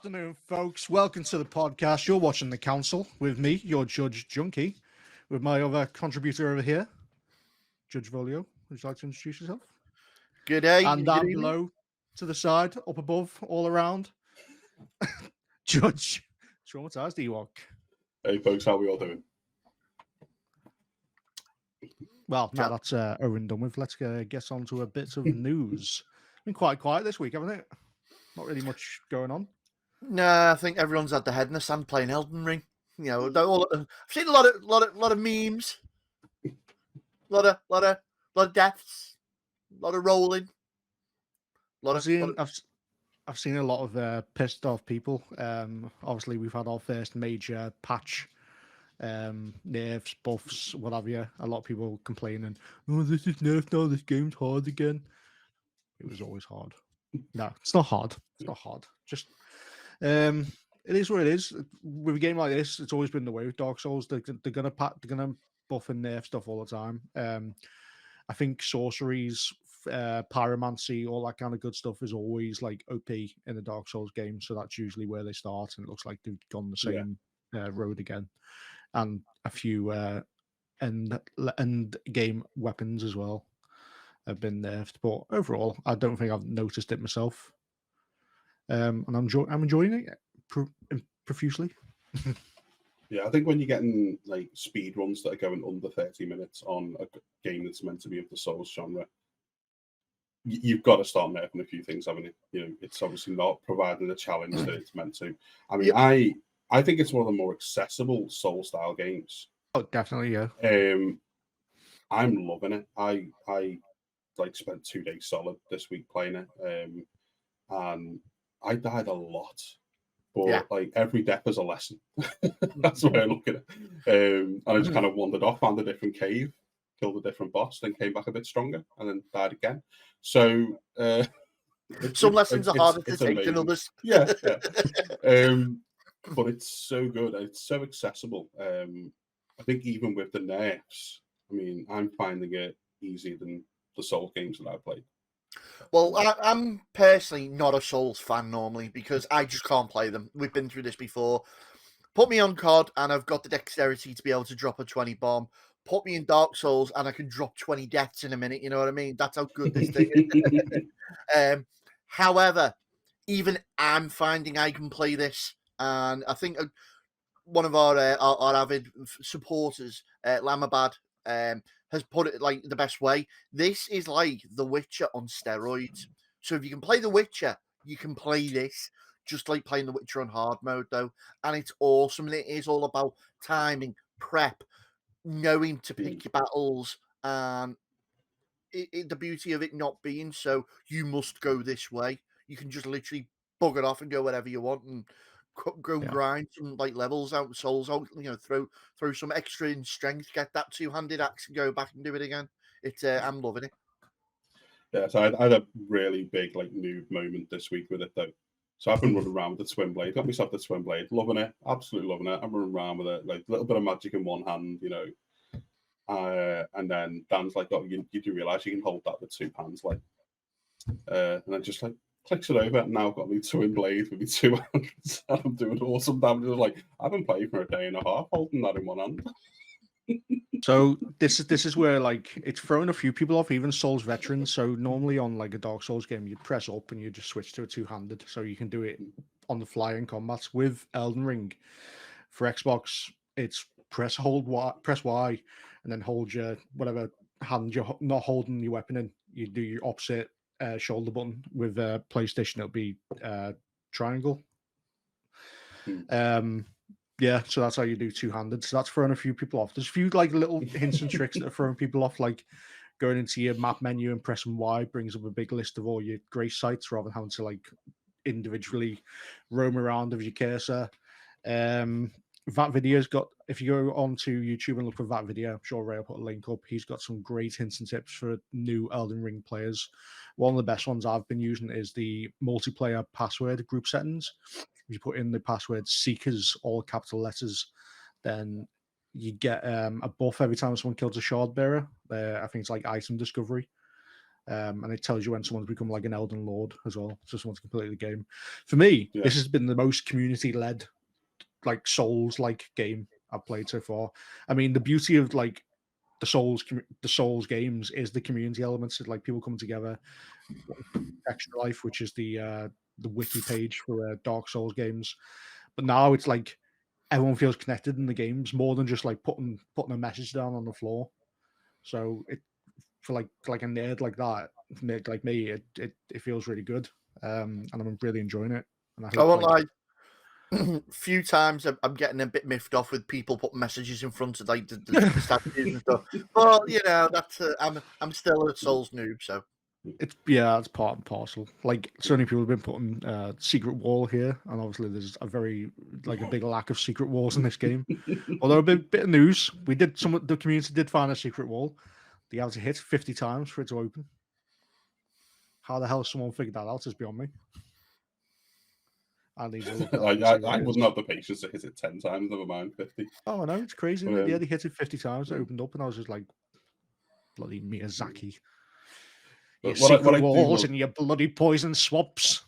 afternoon, folks. Welcome to the podcast. You're watching The Council with me, your Judge Junkie, with my other contributor over here, Judge Volio. Would you like to introduce yourself? Good day. And down below, to the side, up above, all around, Judge Traumatized Ewok. Hey, folks, how are we all doing? Well, now that's over and done with, let's get on to a bit of news. Been quite quiet this week, haven't it? Not really much going on. Nah, I think everyone's had their head in the sand playing Elden Ring. You know, I've seen a lot of memes, a lot of deaths, a lot of rolling. I've seen a lot of pissed off people. Obviously, we've had our first major patch, nerfs, buffs, what have you. A lot of people complaining, "Oh, this is nerfed now. This game's hard again." It was always hard. No, it's not hard. It's not hard. Just it is what it is. With a game like this, it's always been the way with Dark Souls. They're gonna buff and nerf stuff all the time. I think sorceries, pyromancy, all that kind of good stuff is always like OP in the Dark Souls game. So that's usually where they start, and it looks like they've gone the same road again. And a few end game weapons as well have been nerfed, but overall, I don't think I've noticed it myself. And I'm enjoying it profusely. Yeah, I think when you're getting like speed runs that are going under 30 minutes on a game that's meant to be of the Souls genre, you've got to start nerfing a few things, haven't you? You know, it's obviously not providing the challenge that it's meant to. I mean, I think it's one of the more accessible Soul style games. Oh, definitely, yeah. I'm loving it. I like spent 2 days solid this week playing it, and I died a lot, but like every death is a lesson. That's the way I look at it. And I just kind of wandered off, found a different cave, killed a different boss, then came back a bit stronger, and then died again. So some lessons are harder to take than others. Yeah. But it's so good. It's so accessible. I think even with the nerfs, I mean, I'm finding it easier than the Souls games that I've played. Well, I'm personally not a Souls fan normally because I just can't play them. We've been through this before. Put me on COD and I've got the dexterity to be able to drop a 20 bomb. Put me in Dark Souls and I can drop 20 deaths in a minute. You know what I mean? That's how good this thing is. However, even I'm finding I can play this. And I think one of our avid supporters, Lamabad, has put it like the best way. This is like The Witcher on steroids. So if you can play The Witcher, you can play this. Just like playing The Witcher on hard mode, though. And it's awesome. And it is all about timing, prep, knowing to pick your battles. And the beauty of it not being so, you must go this way. You can just literally bug it off and go wherever you want and go grind some like levels out, souls out, you know, throw some extra in strength, get that two-handed axe and go back and do it again. It's I'm loving it. Yeah, so I had a really big like noob moment this week with it though. So I've been running around with the twin blade, got myself the twin blade, loving it, absolutely loving it. I'm running around with it, like a little bit of magic in one hand, you know. And then Dan's like, "Oh, you do realize you can hold that with two hands, like," and I just like clicks it over, and now I've got me twin blade with me 2 hands, and I'm doing awesome damage. Like I've been playing for a day and a half, holding that in one hand. So this is where like it's thrown a few people off, even Souls veterans. So normally on like a Dark Souls game, you'd press up and you just switch to a two-handed, so you can do it on the fly in combats. With Elden Ring for Xbox, it's press Y, and then hold your whatever hand you're not holding your weapon in. You do your opposite shoulder button. With PlayStation, it'll be triangle. Yeah, so that's how you do two-handed. So that's throwing a few people off. There's a few like little hints and tricks that are throwing people off, like going into your map menu and pressing Y brings up a big list of all your grace sites rather than having to like individually roam around with your cursor. That video's got, if you go onto YouTube and look for that video, I'm sure Ray will put a link up. He's got some great hints and tips for new Elden Ring players. One of the best ones I've been using is the multiplayer password group settings. If you put in the password Seekers, all capital letters, then you get a buff every time someone kills a shard bearer. I think it's like item discovery. And it tells you when someone's become like an Elden Lord as well. So someone's completed the game. For me, this has been the most community-led, like Souls-like game I've played so far. I mean, the beauty of like the Souls games is the community elements. Of, like people coming together. Extra Life, which is the wiki page for Dark Souls games, but now it's like everyone feels connected in the games more than just like putting a message down on the floor. So it for like a nerd like that, nerd like me, it feels really good, and I'm really enjoying it. And I I hope, won't like, lie. Few times I'm getting a bit miffed off with people putting messages in front of like the statues and stuff. But you know, that's I'm still a Souls noob, so it's part and parcel. Like so many people have been putting secret wall here, and obviously there's a big lack of secret walls in this game. Although a bit of news, the community did find a secret wall. They had to hit 50 times for it to open. How the hell someone figured that out is beyond me. I need to look it up and see what I it is. wouldn't have the patience to hit it 10 times, never mind 50. Oh no, it's crazy. Isn't it? Yeah, they hit it 50 times. It opened up, and I was just like, bloody Miyazaki. Your But secret walls and your bloody poison swamps.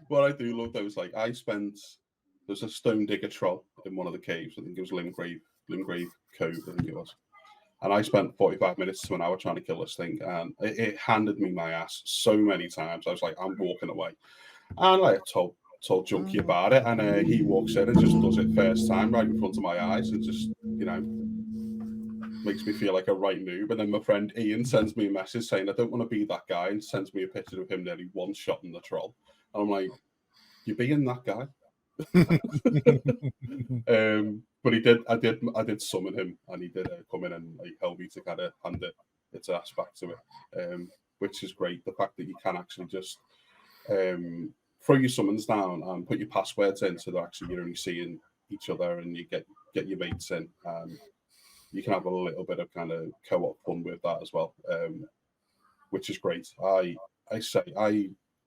What I do love though is like there's a stone digger troll in one of the caves. I think it was Limgrave Cove, I think it was. And I spent 45 minutes to an hour trying to kill this thing, and it handed me my ass so many times. I was like, I'm walking away. And I told Junkie about it, and he walks in and just does it first time right in front of my eyes, and just, you know, makes me feel like a right noob. And then my friend Ian sends me a message saying, I don't want to be that guy, and sends me a picture of him nearly one shot in the troll. And I'm like, you're being that guy. But I did summon him, and he did come in and like, help me to kind of hand its ass back to it, which is great. The fact that you can actually just throw your summons down and put your passwords in, so that actually you're only seeing each other, and you get your mates in. You can have a little bit of kind of co-op fun with that as well, which is great.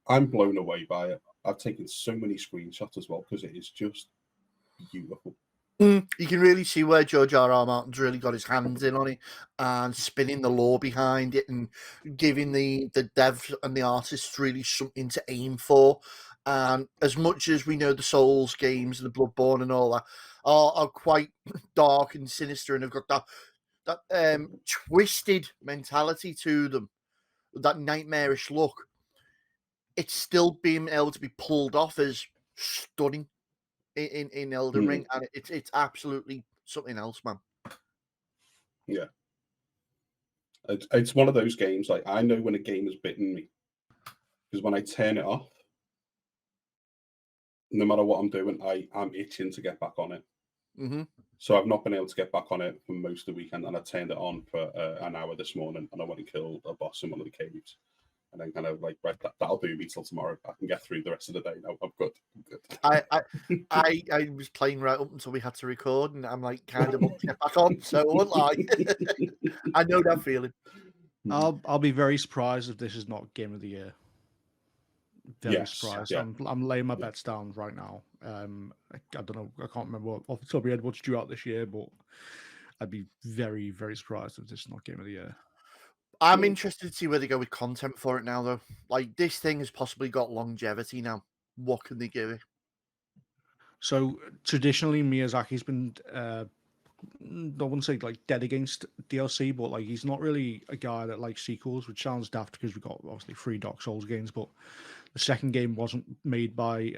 I'm blown away by it. I've taken so many screenshots as well because it is just beautiful. You can really see where George R.R. Martin's really got his hands in on it and spinning the lore behind it and giving the devs and the artists really something to aim for. And as much as we know the Souls games and the Bloodborne and all that are quite dark and sinister and have got that twisted mentality to them, that nightmarish look, it's still being able to be pulled off as stunning in Elden Ring, and it's absolutely something else, man. Yeah, it's one of those games. Like, I know when a game has bitten me, because when I turn it off, no matter what I'm doing, I'm itching to get back on it. Mm-hmm. So I've not been able to get back on it for most of the weekend, and I turned it on for an hour this morning, and I went and killed a boss in one of the caves. And then kind of like, right, that'll do me till tomorrow. I can get through the rest of the day now. I'm good. I was playing right up until we had to record, and I'm like, kind of want to get back on. So I won't lie. I know that feeling. I'll be very surprised if this is not Game of the Year. Very surprised. Yeah. I'm laying my bets down right now. I don't know. I can't remember off the top of my head what's due out this year, but I'd be very, very surprised if this is not Game of the Year. I'm interested to see where they go with content for it now, though. Like, this thing has possibly got longevity now. What can they give it? So traditionally, Miyazaki's been, I wouldn't say like dead against DLC, but like he's not really a guy that likes sequels, which sounds daft because we've got obviously 3 Dark Souls games, but the second game wasn't made by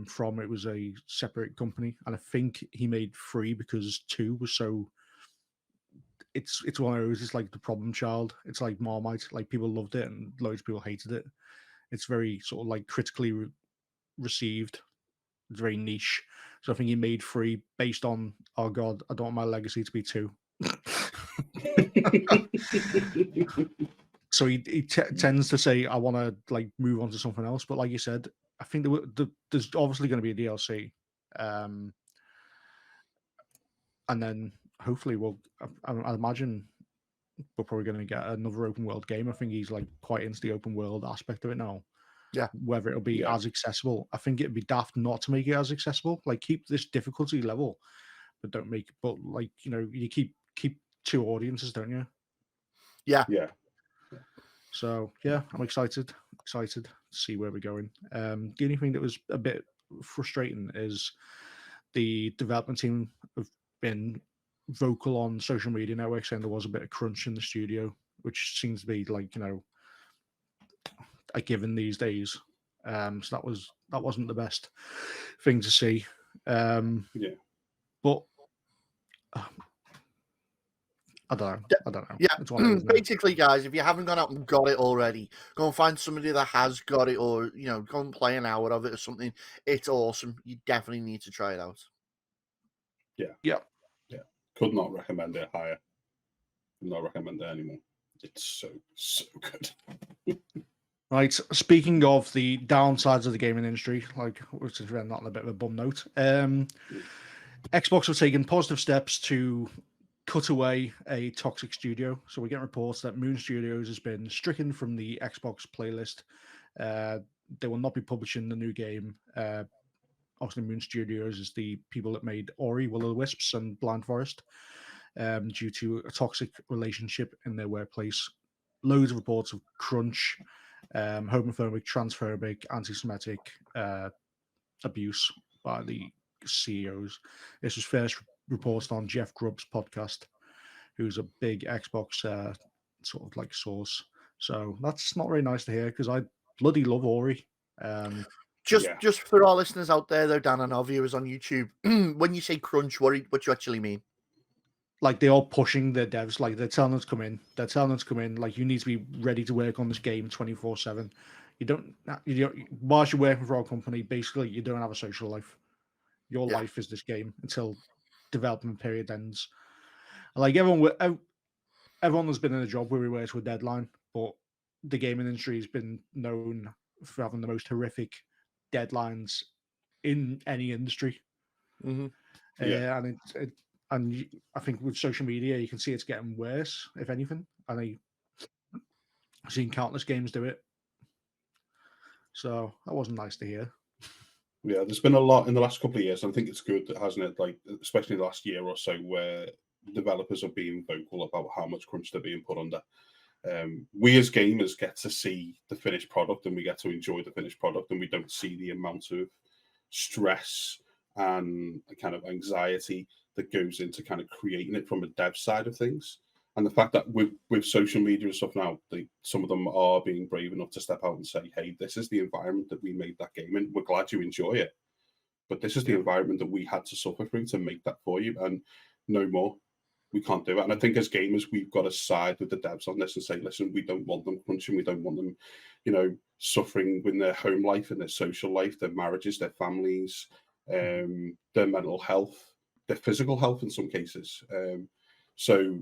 From. It was a separate company, and I think he made 3 because 2 was so. It's one of those. It's like the problem child. It's like Marmite. Like people loved it and loads of people hated it. It's very sort of like critically received. It's very niche. So I think he made 3 based on, oh god, I don't want my legacy to be 2. So he tends to say, I want to like move on to something else. But like you said, I think there's obviously going to be a DLC. And then hopefully I imagine we're probably going to get another open world game. I think he's like quite into the open world aspect of it now. Yeah. Whether it'll be as accessible. I think it'd be daft not to make it as accessible. Like keep this difficulty level, but don't make. But like, you know, you keep 2 audiences, don't you? Yeah. Yeah. So yeah, I'm excited to see where we're going. The only thing that was a bit frustrating is the development team have been vocal on social media networks saying there was a bit of crunch in the studio, which seems to be like, a given these days. So that wasn't the best thing to see. Yeah. But I don't know. Yeah, It's one of those, isn't it? basically, guys, if you haven't gone out and got it already, go and find somebody that has got it, or go and play an hour of it or something. It's awesome. You definitely need to try it out. Yeah. Could not recommend it higher. Could not recommend it anymore. It's so good. Right. Speaking of the downsides of the gaming industry, like which is not on a bit of a bum note, Xbox have taken positive steps to cut away a toxic studio. So we get reports that Moon Studios has been stricken from the Xbox playlist. They will not be publishing the new game. Obviously, Moon Studios is the people that made Ori, Will o' the Wisps, and Blind Forest, due to a toxic relationship in their workplace. Loads of reports of crunch, homophobic, transphobic, anti-Semitic abuse by the CEOs. This was first reported on Jeff Grubb's podcast, who's a big Xbox sort of like source. So that's not very nice to hear because I bloody love Ori. Just for our listeners out there, though, Dan, and our viewers on YouTube, when you say crunch, what do you actually mean? Like they are pushing their devs, like they're telling them to come in. They're telling them to come in. Like you need to be ready to work on this game 24/7. You don't. Whilst you're working for our company, basically you don't have a social life. Your life is this game until development period ends. Like everyone has been in a job where we work to a deadline, but the gaming industry has been known for having the most horrific deadlines in any industry. Mm-hmm. And I think with social media, you can see it's getting worse, if anything. And I've seen countless games do it. So that wasn't nice to hear. Yeah, there's been a lot in the last couple of years. I think it's good, hasn't it? Like, especially the last year or so, where developers are being vocal about how much crunch they're being put under. We as gamers get to see the finished product and we get to enjoy the finished product, and we don't see the amount of stress and kind of anxiety that goes into kind of creating it from a dev side of things. And the fact that with social media and stuff now, some of them are being brave enough to step out and say, hey, this is the environment that we made that game in. We're glad you enjoy it. But this is the environment that we had to suffer through to make that for you. And no more. We can't do it. And I think as gamers, we've got to side with the devs on this and say, listen, we don't want them crunching. We don't want them, suffering with their home life and their social life, their marriages, their families, their mental health, their physical health in some cases. So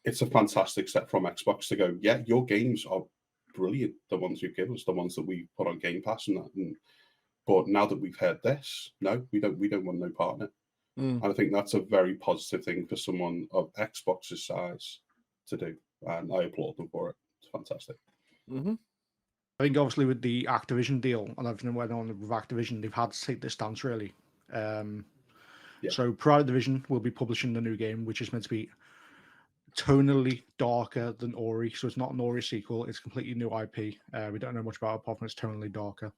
it's a fantastic step from Xbox to go, yeah, your games are brilliant. The ones you give us, the ones that we put on Game Pass and that. But now that we've heard this, no, we don't want no part in it. And I think that's a very positive thing for someone of Xbox's size to do. And I applaud them for it. It's fantastic. Mm-hmm. I think obviously with the Activision deal and everything went on with Activision, they've had to take this stance really. So Private Division will be publishing the new game, which is meant to be tonally darker than Ori. So it's not an Ori sequel. It's a completely new IP. We don't know much about it apart from it's tonally darker.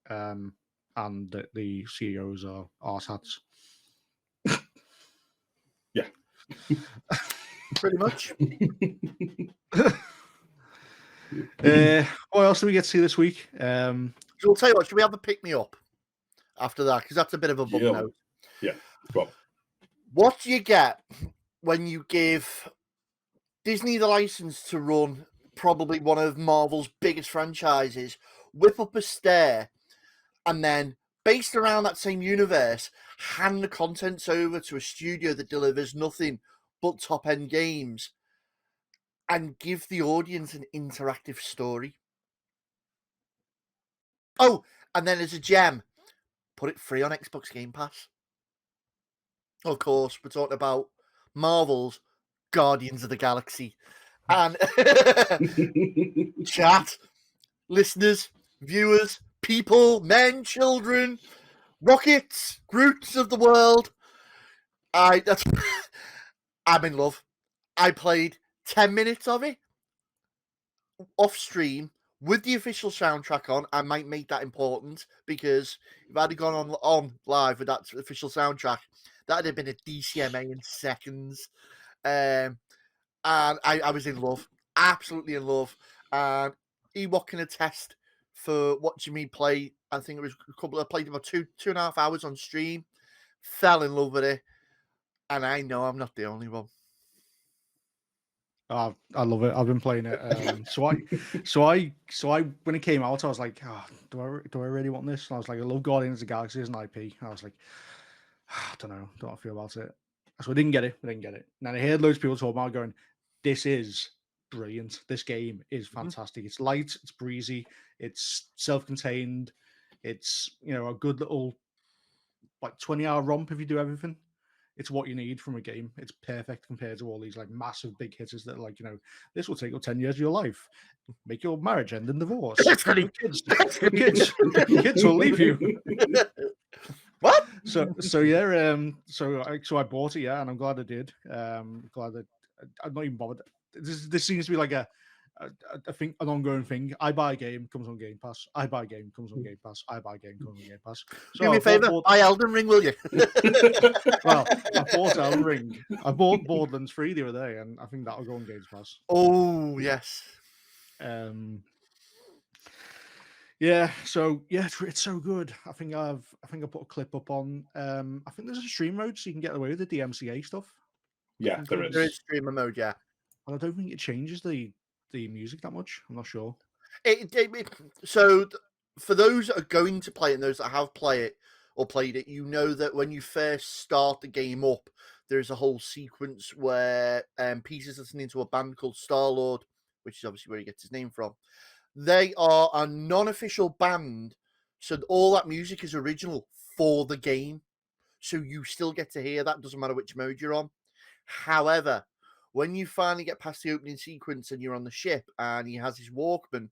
And the CEOs are arsehads. Yeah. Pretty much. What else do we get to see this week? So we'll tell you what, should we have a pick-me-up after that? Because that's a bit of a bum note. Yeah. Well, what do you get when you give Disney the license to run probably one of Marvel's biggest franchises, whip up a stair, and then, based around that same universe, hand the contents over to a studio that delivers nothing but top-end games and give the audience an interactive story? Oh, and then as a gem, put it free on Xbox Game Pass. Of course, we're talking about Marvel's Guardians of the Galaxy. And chat, listeners, viewers, people, men, children, rockets, Groots of the world. I'm in love. I played 10 minutes of it. off stream with the official soundtrack on, I might make that important because if I'd have gone on live with that official soundtrack, that'd have been a DCMA in seconds. And I was in love, absolutely in love. And Ewok can attest for watching me play. I think it was I played about 2.5 hours on stream, fell in love with it, and I know I'm not the only one. Oh, I love it. I've been playing it. So I, when it came out, I was like, do I really want this? And I was like, I love Guardians of the Galaxy as an IP. And I was like, I don't know, don't feel about it. So I didn't get it. And then I heard loads of people talking about it going, this is brilliant. This game is fantastic. It's light, it's breezy, it's self-contained. It's, a good little 20-hour romp if you do everything. It's what you need from a game. It's perfect compared to all these massive big hitters that are this will take up 10 years of your life, make your marriage end in divorce. Your kids will leave you. What? So yeah, so I bought it, yeah, and I'm glad I did. Glad that I'm not even bothered. This seems to be like I think an ongoing thing. I buy a game, comes on Game Pass. I buy a game, comes on Game Pass. I buy a game, comes on Game Pass. So do me a favor, buy Elden Ring, will you? Well, I bought Elden Ring. I bought Borderlands 3 the other day, and I think that'll go on Game Pass. Oh yes. Yeah, so yeah, it's so good. I think I put a clip up on. I think there's a stream mode so you can get away with the DMCA stuff. Yeah, there There is is. streamer mode, yeah. And I don't think it changes the music that much. I'm not sure. So for those that are going to play it and those that have played it, you know that when you first start the game up, there's a whole sequence where Peter's listening to a band called Star-Lord, which is obviously where he gets his name from. They are a non-official band, so all that music is original for the game. So you still get to hear that, doesn't matter which mode you're on. However, when you finally get past the opening sequence and you're on the ship and he has his Walkman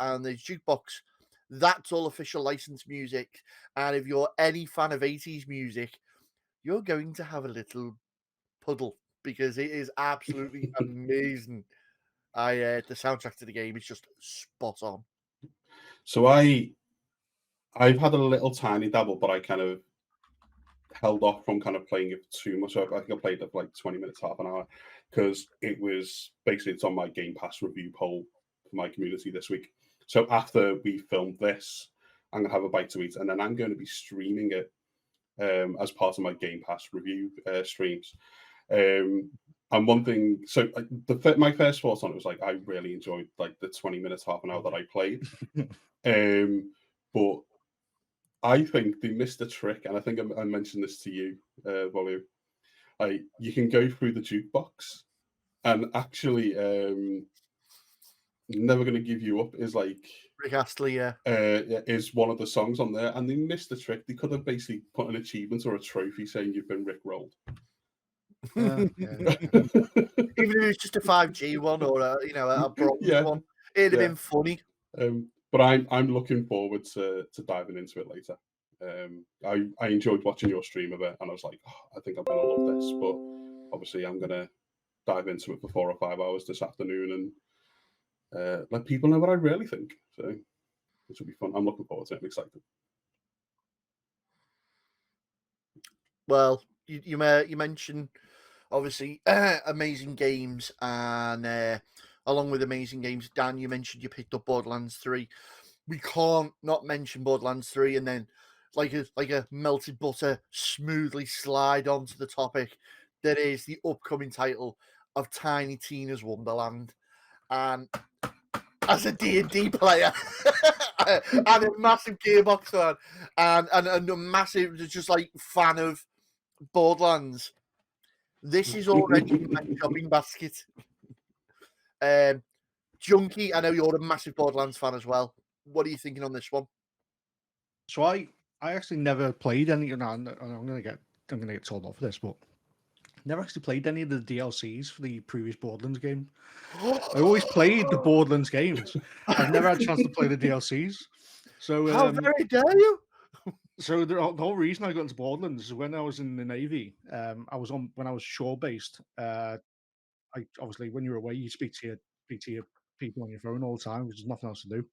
and his jukebox, that's all official licensed music. And if you're any fan of 80s music, you're going to have a little puddle because it is absolutely amazing. The soundtrack to the game is just spot on. So I've had a little tiny dabble, but I kind of held off from kind of playing it too much. I think I played it for 20 minutes, half an hour, because it's on my Game Pass review poll for my community this week. So after we filmed this, I'm going to have a bite to eat, and then I'm going to be streaming it as part of my Game Pass review streams. And one thing, so my first thoughts on it was I really enjoyed the 20 minutes, half an hour that I played. But I think they missed a trick, and I think I mentioned this to you, Volio. You can go through the jukebox, and actually, Never Gonna Give You Up is Rick Astley, yeah. Is one of the songs on there, and they missed the trick. They could have basically put an achievement or a trophy saying you've been rickrolled. Yeah. Even if it was just a 5G one or a bronze one, it'd have been funny. But I'm looking forward to diving into it later. I enjoyed watching your stream of it, and I was like, I think I'm gonna love this. But obviously, I'm gonna dive into it for 4 or 5 hours this afternoon and let people know what I really think. So this will be fun. I'm looking forward to it. I'm excited. Well, you mentioned obviously amazing games, and along with amazing games, Dan, you mentioned you picked up Borderlands 3. We can't not mention Borderlands 3 and then like a melted butter smoothly slide onto the topic that is the upcoming title of Tiny Tina's Wonderland. And as a D&D player and a massive Gearbox fan and a massive just fan of Borderlands, this is already in my shopping basket. Junkie, I know you're a massive Borderlands fan as well. What are you thinking on this one? So I actually never played any. I'm gonna get told off for this, but never actually played any of the DLCs for the previous Borderlands game. I always played the Borderlands games. I've never had a chance to play the DLCs. So how very dare you? So the whole reason I got into Borderlands is when I was in the Navy. When I was shore based. I obviously when you're away, you speak to your people on your phone all the time because there's nothing else to do.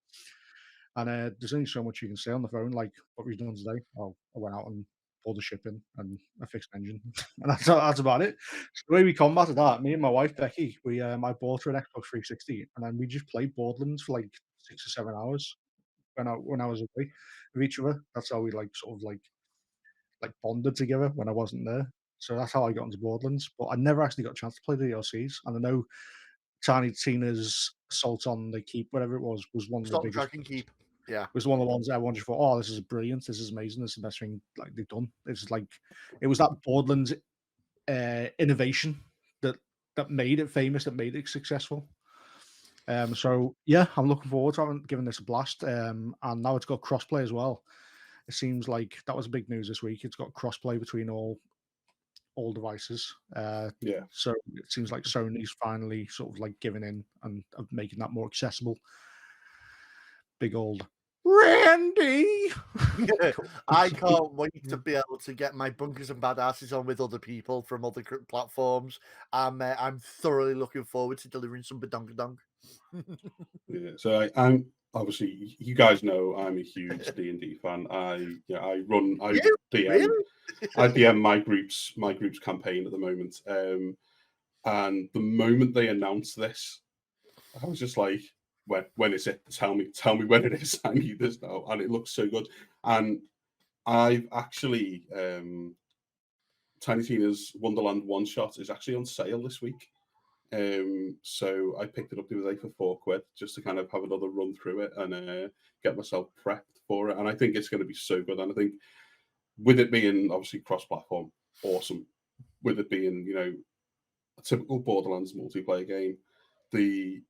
And there's only so much you can say on the phone, like, what we've done today. Oh, I went out and pulled the ship in and I fixed an engine. And that's about it. So the way we combated that, me and my wife, Becky, I bought her an Xbox 360 and then we just played Borderlands for like 6 or 7 hours when I was away with each other. That's how we sort of bonded together when I wasn't there. So that's how I got into Borderlands. But I never actually got a chance to play the DLCs. And I know Tiny Tina's Assault on the Keep, whatever it was one of the Stop biggest. Dragon Keep. Yeah. Was one of the ones that everyone just thought, oh, this is brilliant, this is amazing, this is the best thing they've done. It's like it was that Borderlands innovation that made it famous, that made it successful. So yeah, I'm looking forward to giving this a blast. And now it's got crossplay as well. It seems like that was big news this week. It's got crossplay between all devices. Yeah. So it seems like Sony's finally sort of giving in and making that more accessible. Big old Randy. I can't wait to be able to get my Bunkers and Badasses on with other people from other platforms. I'm thoroughly looking forward to delivering some badonkadonk. Yeah, so I'm obviously, you guys know I'm a huge D&D fan. I DM my group's campaign at the moment. And the moment they announced this, I was just like, when is it? Tell me when it is. I need this now. And it looks so good. And I've actually Tiny Tina's Wonderland One Shot is actually on sale this week. So I picked it up the other day for £4 just to kind of have another run through it and get myself prepped for it. And I think it's going to be so good. And I think with it being obviously cross-platform, awesome. With it being, a typical Borderlands multiplayer game, the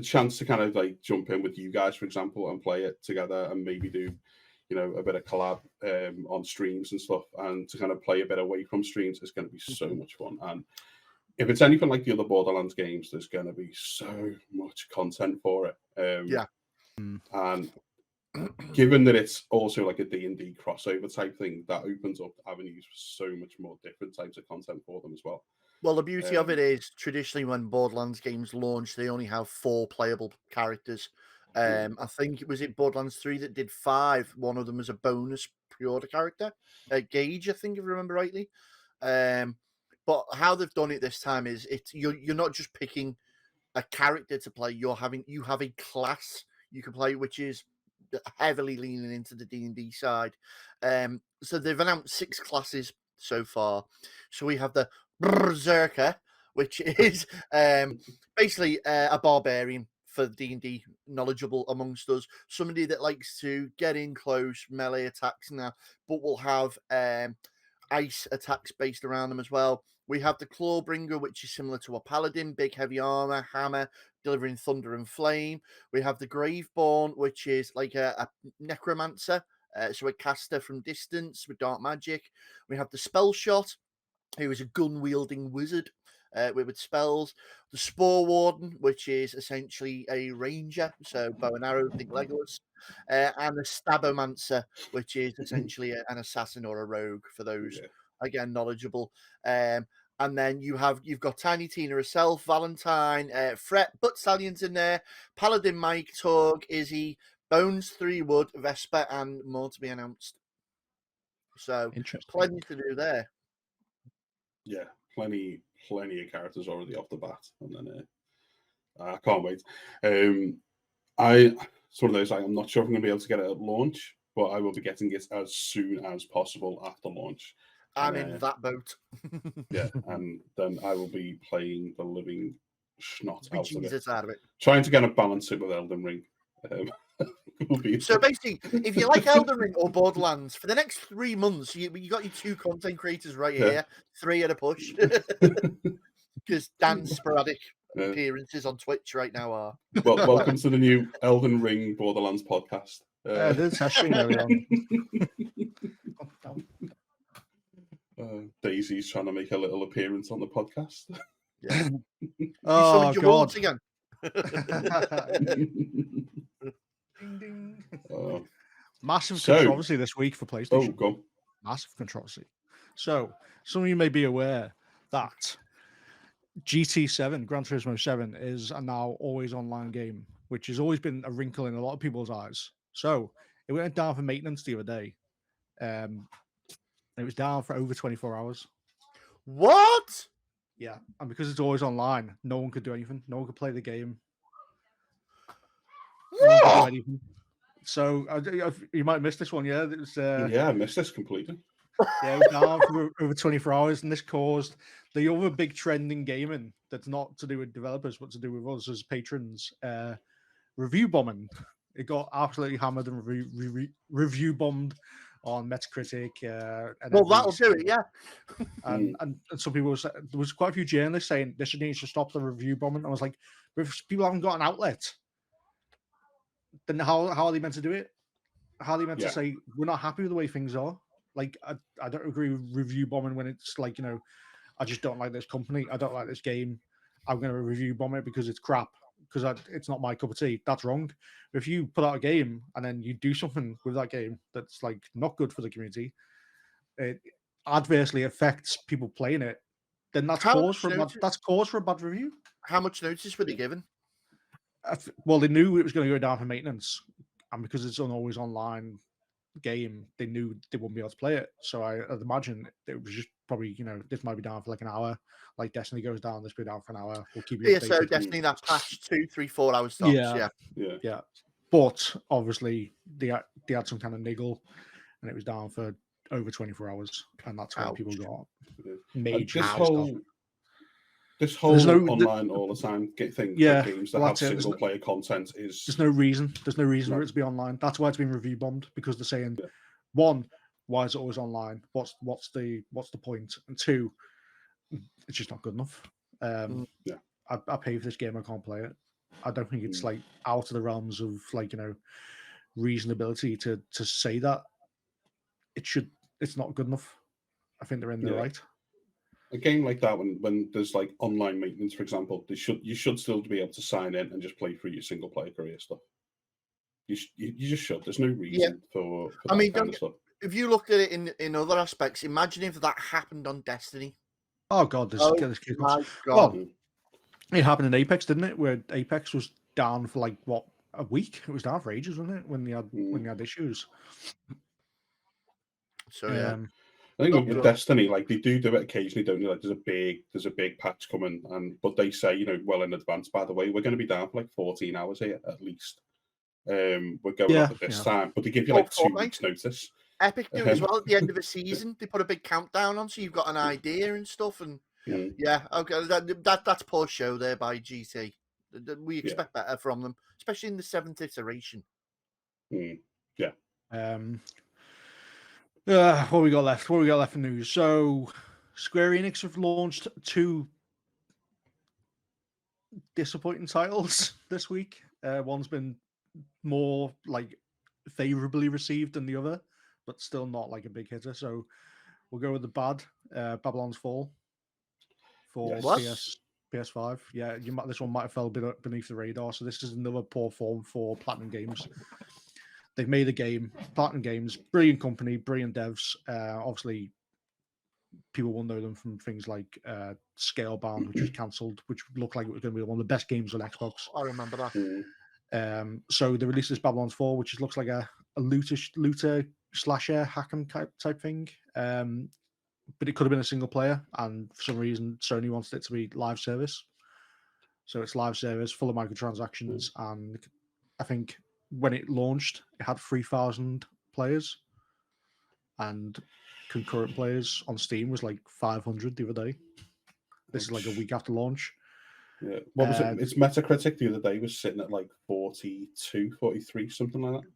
chance to kind of jump in with you guys, for example, and play it together and maybe do, a bit of collab on streams and stuff, and to kind of play a bit away from streams is going to be so much fun. And if it's anything like the other Borderlands games, there's going to be so much content for it. Yeah. And given that it's also like a D&D crossover type thing, that opens up avenues for so much more different types of content for them as well. Well, the beauty of it is, traditionally when Borderlands games launch, they only have 4 playable characters. I think was it Borderlands 3 that did 5. One of them was a bonus pre-order character, Gage, I think, if I remember rightly. But how they've done it this time is you're not just picking a character to play. You have a class you can play, which is heavily leaning into the D&D side. So they've announced 6 classes so far. So we have the Berserker, which is basically a barbarian for D&D knowledgeable amongst us. Somebody that likes to get in close, melee attacks now, but will have ice attacks based around them as well. We have the Clawbringer, which is similar to a paladin, big heavy armor, hammer, delivering thunder and flame. We have the Graveborn, which is like a necromancer, so a caster from distance with dark magic. We have the Spellshot, who is a gun-wielding wizard with spells. The Spore Warden, which is essentially a ranger, so bow and arrow, think Legolas. And the Stabomancer, which is essentially an assassin or a rogue for those, again, knowledgeable. And then you've got Tiny Tina herself, Valentine, Fret, Butt Stallions in there, Paladin Mike, Torg, Izzy, Bones 3 Wood, Vesper, and more to be announced. So, plenty to do there. Yeah, plenty of characters already off the bat, and then I can't wait. It's one of those, I'm not sure if I'm going to be able to get it at launch, but I will be getting it as soon as possible after launch. I'm in that boat. Yeah, and then I will be playing the living snot out of it. Out of it. Trying to kind of balance it with Elden Ring. So basically, if you like Elden Ring or Borderlands, for the next 3 months, you got your 2 content creators right here, 3 at a push. Because Dan's sporadic appearances on Twitch right now are. Well, welcome to the new Elden Ring Borderlands podcast. There's testing going on. Daisy's trying to make a little appearance on the podcast. Yeah. Oh, God. Again. Ding, ding. Massive controversy this week for PlayStation. Oh, go. Massive controversy. So, some of you may be aware that GT7, Gran Turismo 7, is a now always online game, which has always been a wrinkle in a lot of people's eyes. So it went down for maintenance the other day. It was down for over 24 hours. What? Yeah, and because it's always online, no one could do anything. No one could play the game. No one could do What? anything. So you might miss this one. Yeah, it was, Yeah, I missed this completely. yeah, it was down for over 24 hours, and this caused the other big trend in gaming that's not to do with developers, but to do with us as patrons. Review bombing. It got absolutely hammered and review bombed on Metacritic. And Well, that'll do it, yeah. And some people there was quite a few journalists saying this needs to stop the review bombing. I was like, if people haven't got an outlet, then how are they meant to do it? How are they meant to say we're not happy with the way things are? Like, I don't agree with review bombing when it's like, I just don't like this company. I don't like this game. I'm going to review bomb it because it's crap, because it's not my cup of tea. That's wrong. If you put out a game and then you do something with that game that's like not good for the community, it adversely affects people playing it, then that's cause for a bad review. How much notice were they given? Well, they knew it was going to go down for maintenance, and because it's an always online game, they knew they wouldn't be able to play it. So I'd imagine it was just probably, this might be down for like an hour. Like Destiny goes down, this will be down for an hour. We'll keep you updated. So Destiny, that patch 2, 3, 4 hours tops. Yeah. But obviously they had some kind of niggle, and it was down for over 24 hours, and that's when people got major. This whole online all the time thing, games that have single player content is there's no reason for it to be online. That's why it's been review bombed, because they're saying, one, why is it always online? What's the point? And two, it's just not good enough. I pay for this game, I can't play it. I don't think it's like out of the realms of like reasonability to say that it's not good enough. I think they're in the right. A game like that, when there's like online maintenance, for example, you should still be able to sign in and just play through your single player career stuff. You just should. There's no reason for that kind of stuff. If you look at it in other aspects, imagine if that happened on Destiny. Oh God, my God. Well, it happened in Apex, didn't it? Where Apex was down for like a week. It was down for ages, wasn't it? When they had issues. So yeah. I think with Destiny, like they do it occasionally, don't they? Like there's a big patch coming, but they say, well in advance, by the way, we're going to be down for like 14 hours here at least. We're going up at this time, but they give you like 2 weeks notice. Epic do as well at the end of a season. They put a big countdown on, so you've got an idea and stuff. And okay, that's poor show there by GT. We expect better from them, especially in the 7th iteration. What we got left? What we got left for news? So, Square Enix have launched 2 disappointing titles this week. One's been more like favorably received than the other, but still not like a big hitter. So, we'll go with the bad. Babylon's Fall for PS5. Yeah, this one might have fell beneath the radar. So this is another poor form for Platinum Games. They've made a game, Platinum Games, brilliant company, brilliant devs. Obviously, people will know them from things like Scalebound, which was cancelled, which looked like it was going to be one of the best games on Xbox. I remember that. So they released this Babylon's Fall, which looks like a looter slasher hack 'em type thing. But it could have been a single player, and for some reason, Sony wanted it to be live service. So it's live service, full of microtransactions, and I think when it launched, it had 3,000 players, and concurrent players on Steam was like 500 the other day. This is like a week after launch. Yeah. What was it? Its Metacritic the other day was sitting at like 42, 43, something like that.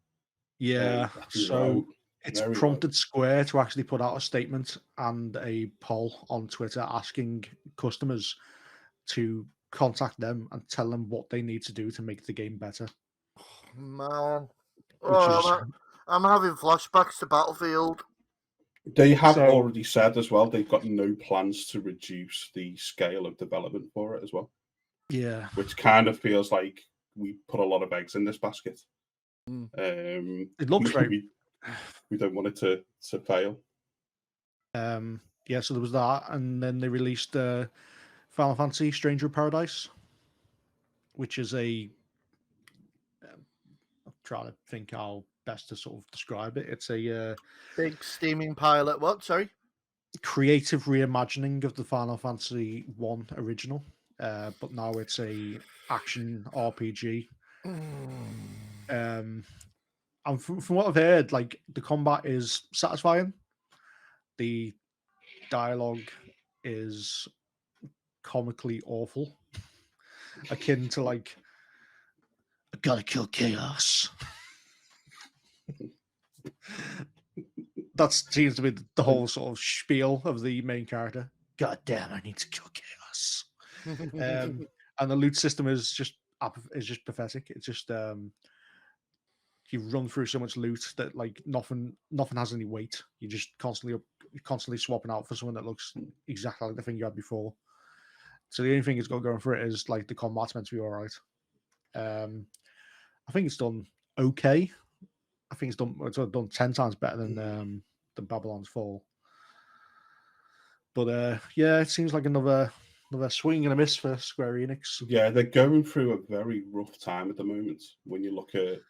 Yeah. So it's prompted Square to actually put out a statement and a poll on Twitter asking customers to contact them and tell them what they need to do to make the game better. Man, I'm having flashbacks to Battlefield. They have already said as well they've got no plans to reduce the scale of development for it as well. Yeah, which kind of feels like we put a lot of eggs in this basket. It looks very. We don't want it to fail. Yeah, so there was that, and then they released Final Final Fantasy Stranger of Paradise, which is I'm trying to think how best to sort of describe it. It's a Big steaming pilot. What? Sorry. creative reimagining of the Final Fantasy 1 original, but now it's a action RPG. And from what I've heard, like the combat is satisfying. The dialogue is comically awful, akin to like, I gotta kill chaos. That seems to be the whole sort of spiel of the main character. God damn, I need to kill chaos. And the loot system is just pathetic. It's just you run through so much loot that like nothing has any weight. You're just constantly swapping out for someone that looks exactly like the thing you had before. So the only thing it's got going for it is like the combat's meant to be all right. I think it's done okay. I think it's done 10 times better than Babylon's Fall. But yeah, it seems like another swing and a miss for Square Enix. Yeah, they're going through a very rough time at the moment when you look at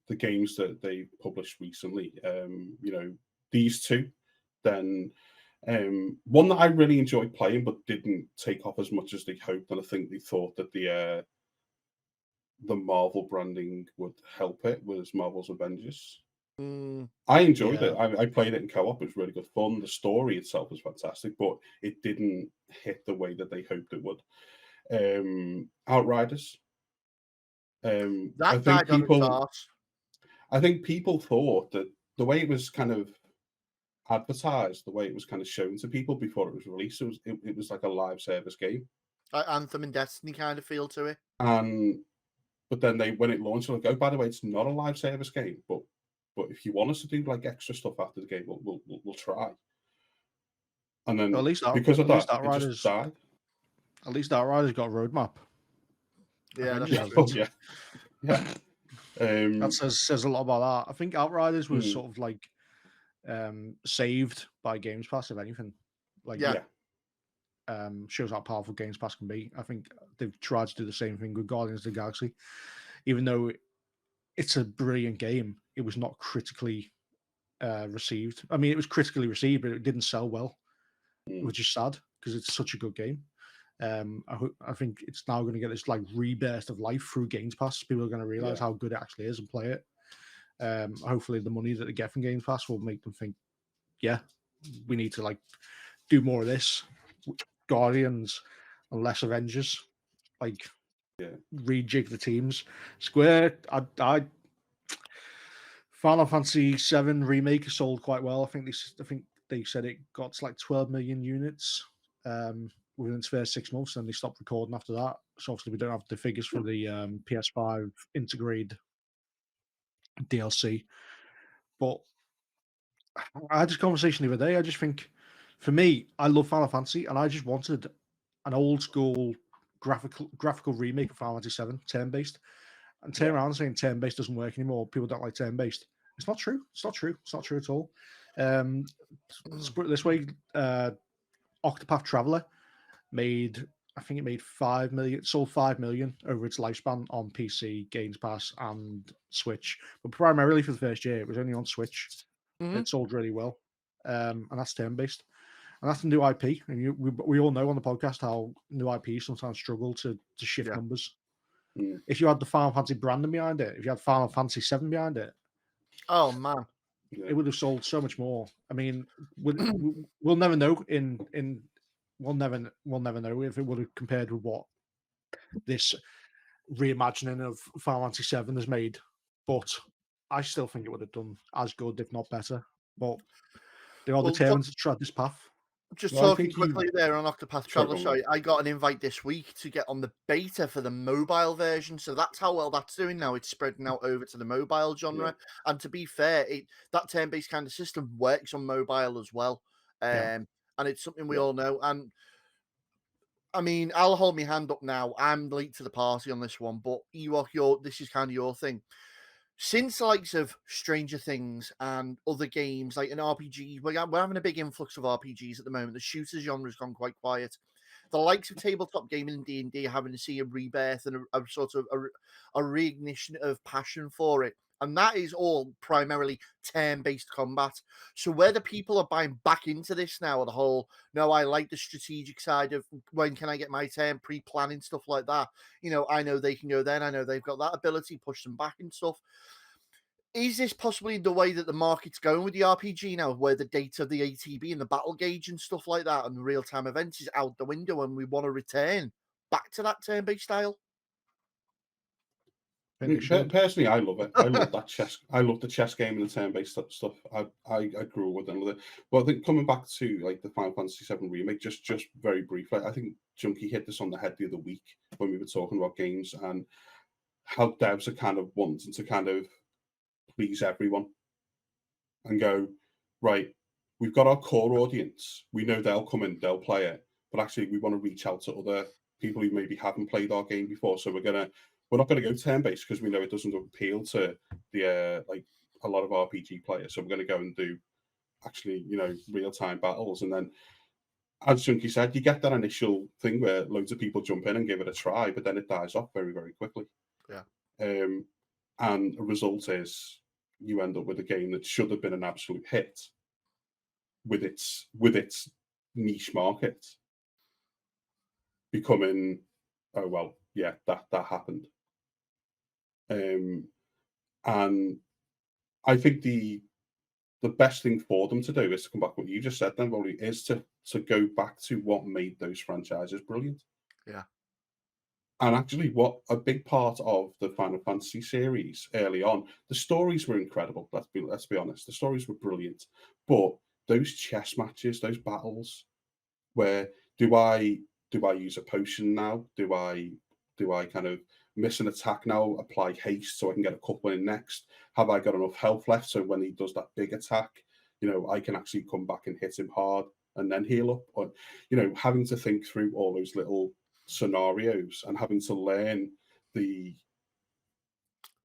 the games that they published recently. These two, then one that I really enjoyed playing but didn't take off as much as they hoped, and I think they thought that the Marvel branding would help it, was Marvel's Avengers. I enjoyed it. I played it in co-op. It was really good fun. The story itself was fantastic, but it didn't hit the way that they hoped it would. Outriders. I think people thought that the way it was kind of advertised, the way it was kind of shown to people before it was released, it was like a live service game. Anthem and Destiny kind of feel to it. But then when it launched, like, oh, by the way, it's not a live service game, but if you want us to do like extra stuff after the game, we'll try. And then because of that, it just died. At least Outriders got a roadmap. Yeah, that says a lot about that. I think Outriders was sort of like saved by Games Pass, if anything. Like, shows how powerful Games Pass can be. I think they've tried to do the same thing with Guardians of the Galaxy, even though it's a brilliant game. It was not critically received. I mean, it was critically received, but it didn't sell well, which is sad because it's such a good game. I think it's now going to get this like rebirth of life through Games Pass. People are going to realize how good it actually is and play it. Hopefully, the money that they get from Games Pass will make them think, yeah, we need to like do more of this. Guardians and less Avengers. Like, rejig the teams. Square, Final Fantasy VII Remake sold quite well. I think they said it got to like 12 million units within its first 6 months, and they stopped recording after that. So obviously we don't have the figures for the PS5 Integrate DLC. But I had this conversation the other day. I just think, for me, I love Final Fantasy, and I just wanted an old school graphical remake of Final Fantasy VII, turn-based. And turn around saying turn-based doesn't work anymore. People don't like turn-based. It's not true. It's not true. It's not true at all. Let's put it this way. Octopath Traveler made 5 million, sold 5 million over its lifespan on PC, Games Pass, and Switch. But primarily for the first year, it was only on Switch. It sold really well. And that's turn-based. And that's a new IP. And we all know on the podcast how new IPs sometimes struggle to shift numbers. If you had the Final Fantasy branding behind it, if you had Final Fantasy VII behind it, oh man, it would have sold so much more. I mean, we'll never know. We'll never know if it would have compared with what this reimagining of Final Fantasy VII has made. But I still think it would have done as good, if not better. But they are determined to tread this path. Just talking quickly there on Octopath Traveler. Sorry, I got an invite this week to get on the beta for the mobile version. So that's how well that's doing now. It's spreading out over to the mobile genre. And to be fair, that turn-based kind of system works on mobile as well. And it's something we all know. And I mean, I'll hold my hand up now. I'm late to the party on this one, but Ewok, this is kind of your thing. Since the likes of Stranger Things and other games, like an RPG, we're having a big influx of RPGs at the moment. The shooter genre has gone quite quiet. the likes of tabletop gaming and D&D are having to see a rebirth and a sort of a reignition of passion for it. And that is all primarily turn-based combat. So whether people are buying back into this now, or the whole, no, I like the strategic side of when can I get my turn, pre-planning stuff like that. I know they can go then. I know they've got that ability, push them back and stuff. Is this possibly the way that the market's going with the RPG now, where the data of the ATB and the battle gauge and stuff like that and the real-time events is out the window and we want to return back to that turn-based style? Personally, I love it. I love that chess. I love the chess game and the turn-based stuff. I grew up with them. But I think coming back to like the Final Fantasy VII remake, just very briefly, I think Junkie hit this on the head the other week when we were talking about games and how devs are kind of wanting to kind of please everyone and go, right, we've got our core audience. We know they'll come in, they'll play it, but actually we want to reach out to other people who maybe haven't played our game before. So we're not going to go turn-based because we know it doesn't appeal to the like a lot of RPG players. So we're going to go and do actually, real-time battles. And then, as Junkie said, you get that initial thing where loads of people jump in and give it a try, but then it dies off very, very quickly. Yeah. And the result is you end up with a game that should have been an absolute hit with its niche market becoming, oh well, yeah, that happened. And I think the best thing for them to do is to come back to what you just said then, Rolly, is to go back to what made those franchises brilliant. Yeah. And actually, what a big part of the Final Fantasy series early on, the stories were incredible. Let's be honest, the stories were brilliant. But those chess matches, those battles, where do I use a potion now? Do I kind of miss an attack now? Apply haste so I can get a couple in next. Have I got enough health left so when he does that big attack, I can actually come back and hit him hard and then heal up? Or having to think through all those little scenarios and having to learn the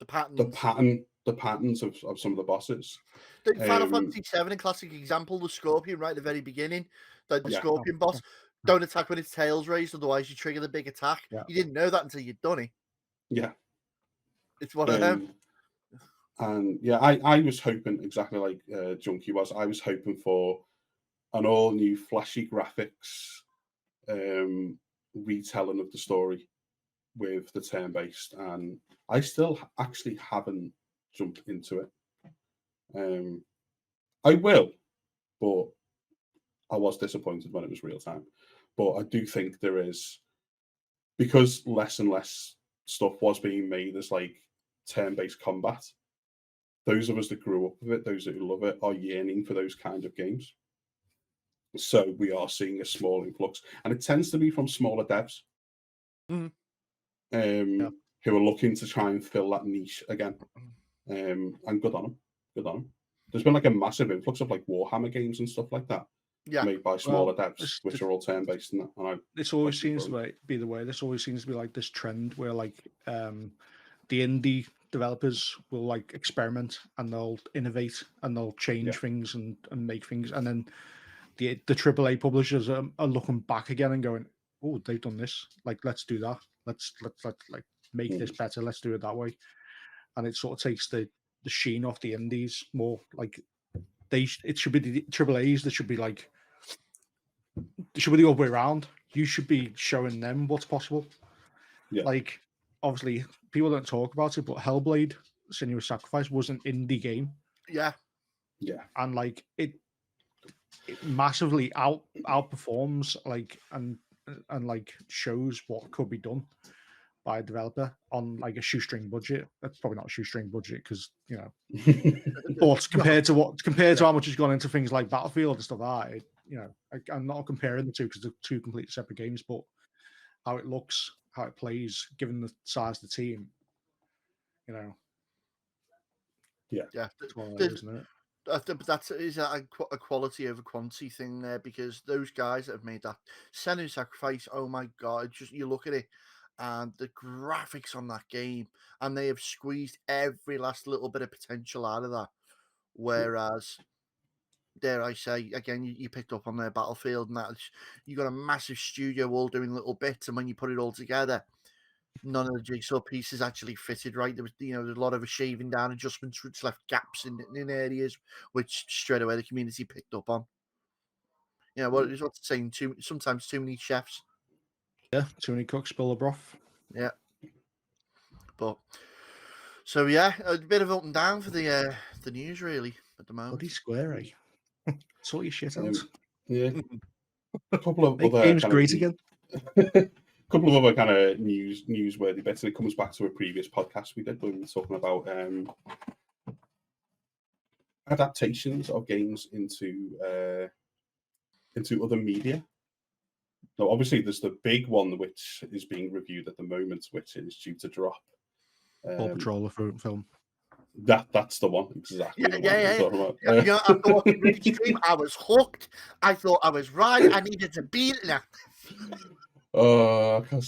patterns of some of the bosses. The Final Fantasy VII, a classic example, the Scorpion right at the very beginning, the Scorpion boss, don't attack when its tail's raised, otherwise you trigger the big attack. Yeah. You didn't know that until you'd done it. Yeah. It's one of them. And yeah, I was hoping exactly like Junkie was. I was hoping for an all new flashy graphics retelling of the story with the turn-based, and I still actually haven't jumped into it. I will, but I was disappointed when it was real time. But I do think there is, because less and less stuff was being made as like turn-based combat, those of us that grew up with it, those that love it, are yearning for those kind of games. So we are seeing a small influx, and it tends to be from smaller devs who are looking to try and fill that niche again. And good on them. Good on them. There's been like a massive influx of like Warhammer games and stuff like that, made by smaller devs, which are all turn-based. And this always seems to be the way. This always seems to be like this trend where like the indie developers will like experiment and they'll innovate and they'll change things and make things, and then the AAA publishers are looking back again and going, oh, they've done this, like let's do that, let's like make this better, let's do it that way. And it sort of takes the sheen off the indies more. Like it should be the AAAs that should be like, it should be the other way around. You should be showing them what's possible. Like obviously people don't talk about it, but Hellblade: Senua's Sacrifice was an indie game. Yeah. And like it massively outperforms like and like shows what could be done by a developer on like a shoestring budget. That's probably not a shoestring budget because but compared to how much has gone into things like Battlefield and stuff like that, I'm not comparing the two because they're two completely separate games, but how it looks, how it plays, given the size of the team, it's one of those, isn't it? That is a quality over quantity thing there, because those guys that have made that Senua's Sacrifice, oh my god, just you look at it and the graphics on that game, and they have squeezed every last little bit of potential out of that. Whereas dare I say, again, you picked up on their Battlefield, and that you got a massive studio all doing little bits, and when you put it all together, none of the jigsaw pieces actually fitted right. There was, there's a lot of shaving down adjustments, which left gaps in areas, which straight away the community picked up on. What's saying? Sometimes too many chefs. Yeah, too many cooks spill the broth. Yeah. But so yeah, a bit of up and down for the news really at the moment. Bloody Square, eh? Sort your shit out. Yeah. A couple of Make other games kind great of, again. a couple of other kind of newsworthy bits, and it comes back to a previous podcast we did when we were talking about adaptations of games into other media. Now, obviously, there's the big one which is being reviewed at the moment, which is due to drop. Paw Patrol, the film. That's the one, exactly. Yeah. Talking about. After watching the stream, I was hooked. I thought I was right. I needed to beat it now.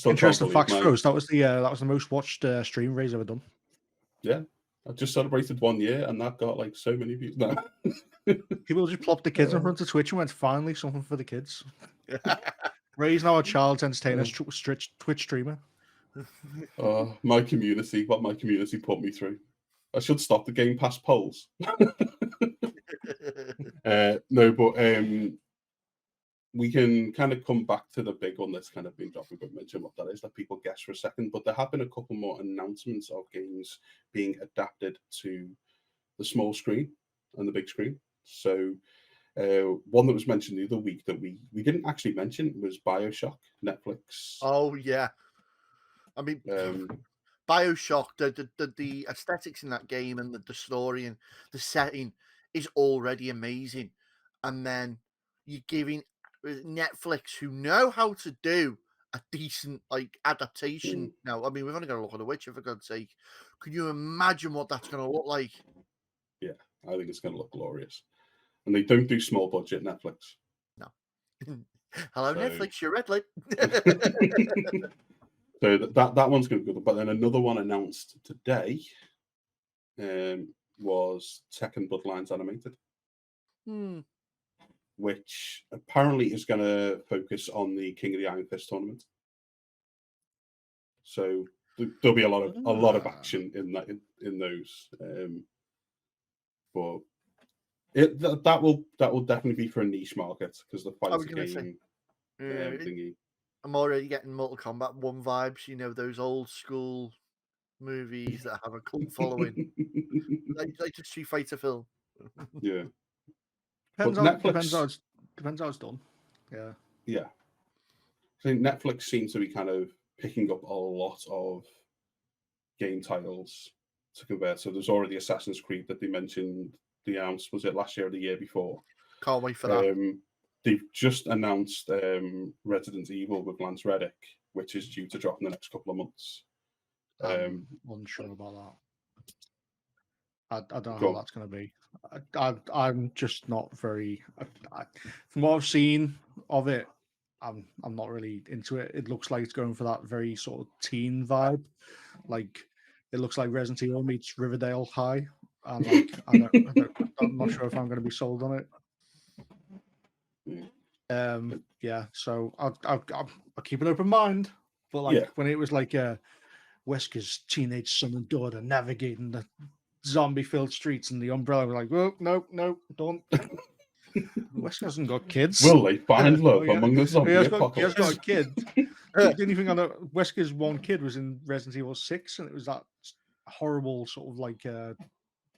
Interesting facts for us. That was the most watched stream Ray's ever done. Yeah, I just celebrated 1 year, and that got like so many views now. People just plopped the kids in front of Twitch and went, "Finally, something for the kids." Ray's now a child's entertainer, Twitch streamer. My community, what my community put me through. I should stop the Game Pass polls. No, but we can kind of come back to the big one that's kind of been dropped. We've mentioned what that is, let people guess for a second. But there have been a couple more announcements of games being adapted to the small screen and the big screen. So one that was mentioned the other week that we didn't actually mention was Bioshock, Netflix. Oh yeah, I mean, Bioshock, the aesthetics in that game and the story and the setting is already amazing, and then you're giving Netflix, who know how to do a decent adaptation. Now, I mean, we've only got to look at The Witcher, for God's sake. Can you imagine what that's going to look like? Yeah, I think it's going to look glorious. And they don't do small budget Netflix. No. Hello, Netflix, you're red light. So that one's going to be good. But then another one announced today was Tekken Bloodlines Animated, which apparently is going to focus on the King of the Iron Fist tournament. So there'll be a lot of action in those. But that will definitely be for a niche market because the fighting game thingy. I'm already getting Mortal Kombat 1 vibes. Those old school movies that have a cult following, like a Street Fighter film. Yeah. Depends how it's done. Yeah. Yeah. I think Netflix seems to be kind of picking up a lot of game titles to convert. So there's already Assassin's Creed that they mentioned. The announced, was it last year or the year before? Can't wait for that. They've just announced Resident Evil with Lance Reddick, which is due to drop in the next couple of months. I'm unsure about that. I don't know how that's going to be. I'm just not very. From what I've seen of it, I'm not really into it. It looks like it's going for that very sort of teen vibe. Like it looks like Resident Evil meets Riverdale High, and I'm not sure if I'm going to be sold on it. Yeah, so I'll keep an open mind. But when it was like Wesker's teenage son and daughter navigating the zombie-filled streets and the Umbrella, we're like, oh, no, don't. Wesker hasn't got kids. Will they find love among the zombie apocalypse? He has got a kid. The only thing I know, Wesker's one kid was in Resident Evil 6, and it was that horrible sort of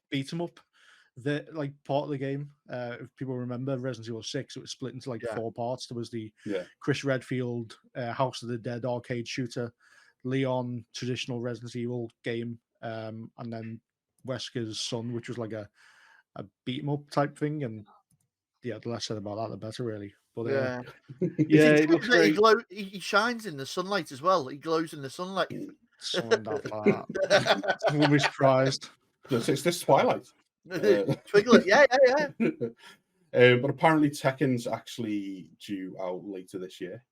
beat 'em up. Part of the game. If people remember Resident Evil 6, it was split into 4 parts. There was the Chris Redfield House of the Dead arcade shooter, Leon traditional Resident Evil game, and then Wesker's son, which was like a beat 'em up type thing. And the less said about that, the better, really. But it looks great. He shines in the sunlight as well. He glows in the sunlight. Something like that. I wouldn't be surprised. It's this Twilight. Twiglet, yeah. But apparently Tekken's actually due out later this year.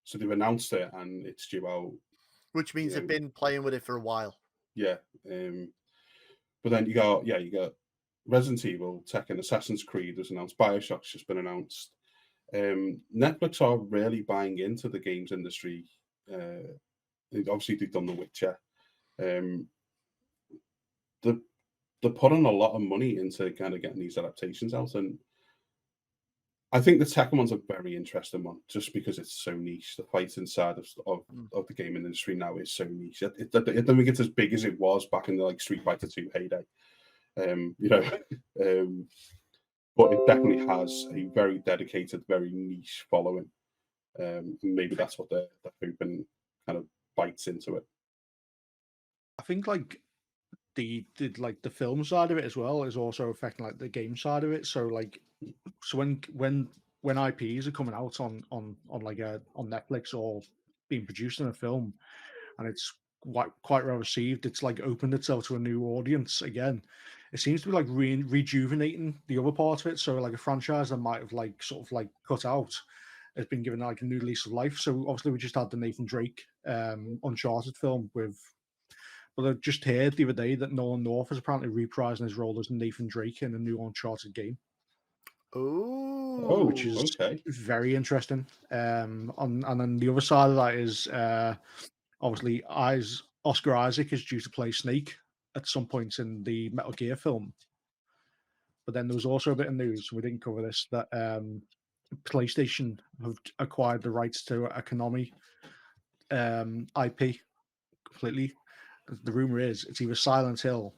So they've announced it and it's due out. Which means they've been playing with it for a while. Yeah. But then you got Resident Evil, Tekken, Assassin's Creed was announced. Bioshock's just been announced. Netflix are really buying into the games industry. Obviously, they've done The Witcher. Um, they're, they're putting a lot of money into kind of getting these adaptations out, and I think the Tekken one's a very interesting one, just because it's so niche. The fighting side of the gaming industry now is so niche. I don't think it's as big as it was back in the like Street Fighter 2 heyday. But it definitely has a very dedicated, very niche following. Maybe that's what they're hoping kind of bites into it. I think like the film side of it as well is also affecting like the game side of it. So when IPs are coming out on Netflix or being produced in a film, and it's quite well received, it's like opened itself to a new audience again. It seems to be like rejuvenating the other part of it. So like a franchise that might have like sort of like cut out has been given like a new lease of life. So obviously we just had the Nathan Drake Uncharted film with. But I just heard the other day that Nolan North is apparently reprising his role as Nathan Drake in a new Uncharted game, Oh, which is okay. very interesting. And then the other side of that is obviously Oscar Isaac is due to play Snake at some point in the Metal Gear film. But then there was also a bit of news, we didn't cover this, that PlayStation have acquired the rights to a Konami IP completely. The rumor is it's either Silent Hill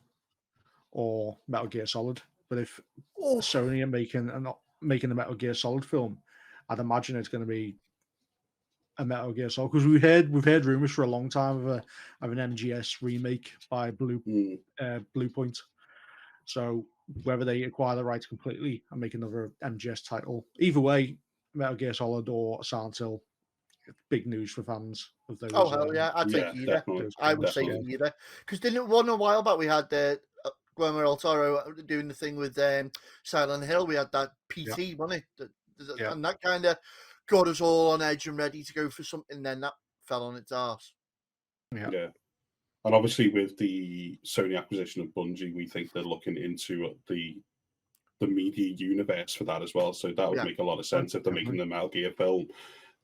or Metal Gear Solid. But if Sony are making a Metal Gear Solid film, I'd imagine it's going to be a Metal Gear Solid, because we've heard rumors for a long time of an MGS remake by Bluepoint. So whether they acquire the rights completely and make another MGS title, either way, Metal Gear Solid or Silent Hill, big news for fans of those. oh hell yeah! I'd take Yeah, either. definitely. I would say Definitely. either, because didn't one a while back we had Guillermo del Toro doing the thing with Silent Hill. We had that PT, wasn't it? Yeah. And that kind of got us all on edge and ready to go for something. Then that fell on its arse. Yeah. And obviously, with the Sony acquisition of Bungie, we think they're looking into the media universe for that as well. So that would make a lot of sense if they're making the Metal Gear film.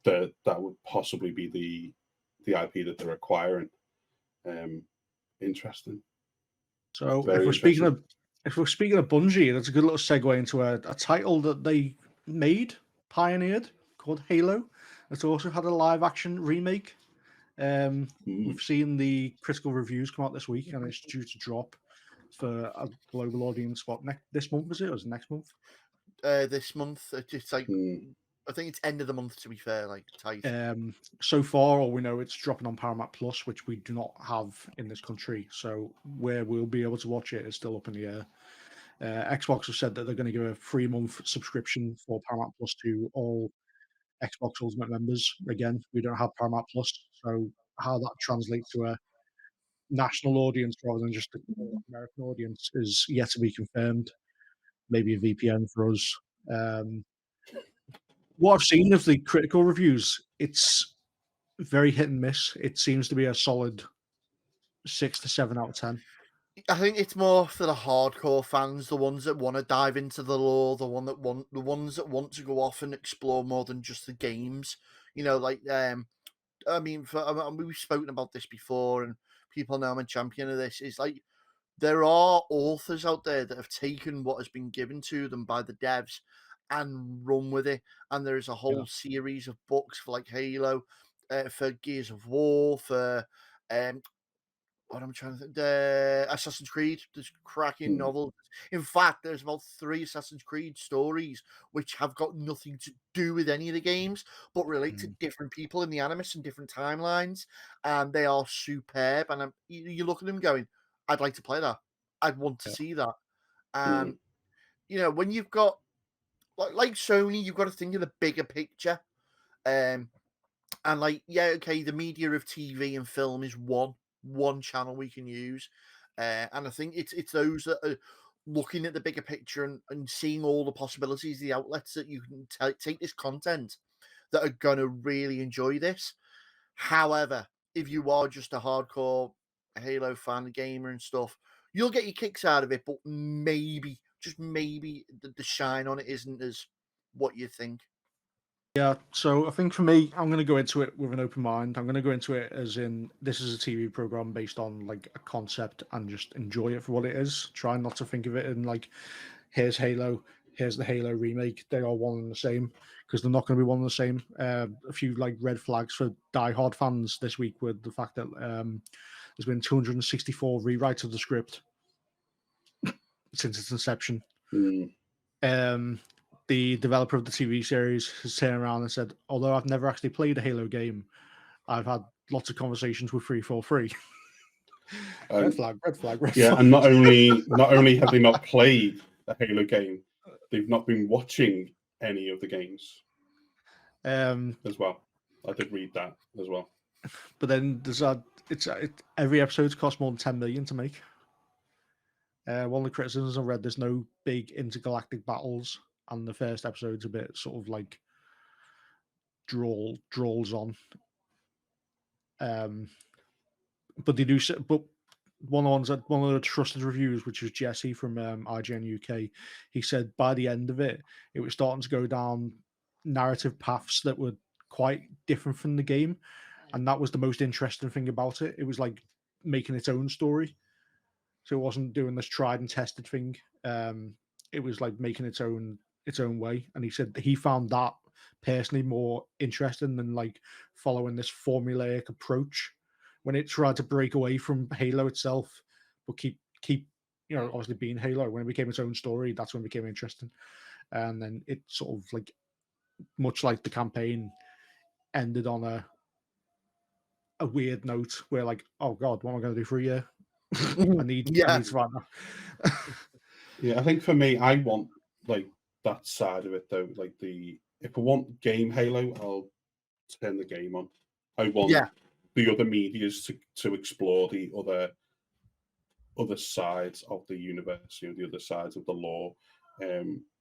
That would possibly be the IP that they're acquiring. Interesting. So Very if we're interesting. speaking of Bungie, that's a good little segue into a title that they pioneered, called Halo. It's also had a live action remake. We've seen the critical reviews come out this week, and it's due to drop for a global audience. What, this month is it, or is it next month? This month, it's like I think it's end of the month. To be fair, like tight. So far, all we know, it's dropping on Paramount Plus, which we do not have in this country. So where we'll be able to watch it is still up in the air. Xbox have said that they're going to give a 3-month subscription for Paramount Plus to all Xbox Ultimate members. Again, we don't have Paramount Plus, so how that translates to a national audience rather than just an American audience is yet to be confirmed. Maybe a VPN for us. What I've seen of the critical reviews, it's very hit and miss. It seems to be a solid 6 to 7 out of 10. I think it's more for the hardcore fans, the ones that want to dive into the lore, the ones that want to go off and explore more than just the games. You know, like I mean, we've spoken about this before, and people know I'm a champion of this. Is like there are authors out there that have taken what has been given to them by the devs and run with it, and there is a whole series of books for like Halo, for Gears of War, for what I'm trying to think, Assassin's Creed. There's cracking novels. In fact, there's about 3 Assassin's Creed stories which have got nothing to do with any of the games, but relate to different people in the Animus and different timelines, and they are superb. And you look at them going, "I'd like to play that. I'd want to see that." And you know, when you've got like Sony, you've got to think of the bigger picture. And like, yeah, okay, the media of TV and film is one channel we can use, and I think it's those that are looking at the bigger picture and seeing all the possibilities, the outlets that you can take this content, that are gonna really enjoy this. However, if you are just a hardcore Halo fan, gamer and stuff, you'll get your kicks out of it, but maybe just maybe the shine on it isn't as what you think. Yeah, so I think for me, I'm going to go into it with an open mind. I'm going to go into it as in this is a TV program based on like a concept and just enjoy it for what it is. Try not to think of it in like, here's Halo, here's the Halo remake. They are one and the same because they're not going to be one and the same. A few like red flags for diehard fans this week with the fact that there's been 264 rewrites of the script since its inception. The developer of the TV series has turned around and said, although I've never actually played a Halo game, I've had lots of conversations with 343. Red flag, red flag, red Yeah, flag. and not only have they not played a Halo game, they've not been watching any of the games as well. I did read that as well. But then there's every episode's cost more than 10 million to make. One of the criticisms I read, there's no big intergalactic battles, and the first episode's a bit sort of like drawls on. But they do. But one of the trusted reviews, which was Jesse from IGN UK, he said by the end of it, it was starting to go down narrative paths that were quite different from the game, and that was the most interesting thing about it. It was like making its own story. So it wasn't doing this tried and tested thing. It was like making its own way. And he said he found that personally more interesting than like following this formulaic approach when it tried to break away from Halo itself, but keep obviously being Halo. When it became its own story, that's when it became interesting. And then it sort of like, much like the campaign, ended on a weird note where like, oh god, what am I going to do for a year? I need to find that. Yeah, I think for me, I want like that side of it though. Like if I want game Halo, I'll turn the game on. I want the other medias to explore the other sides of the universe, the other sides of the lore.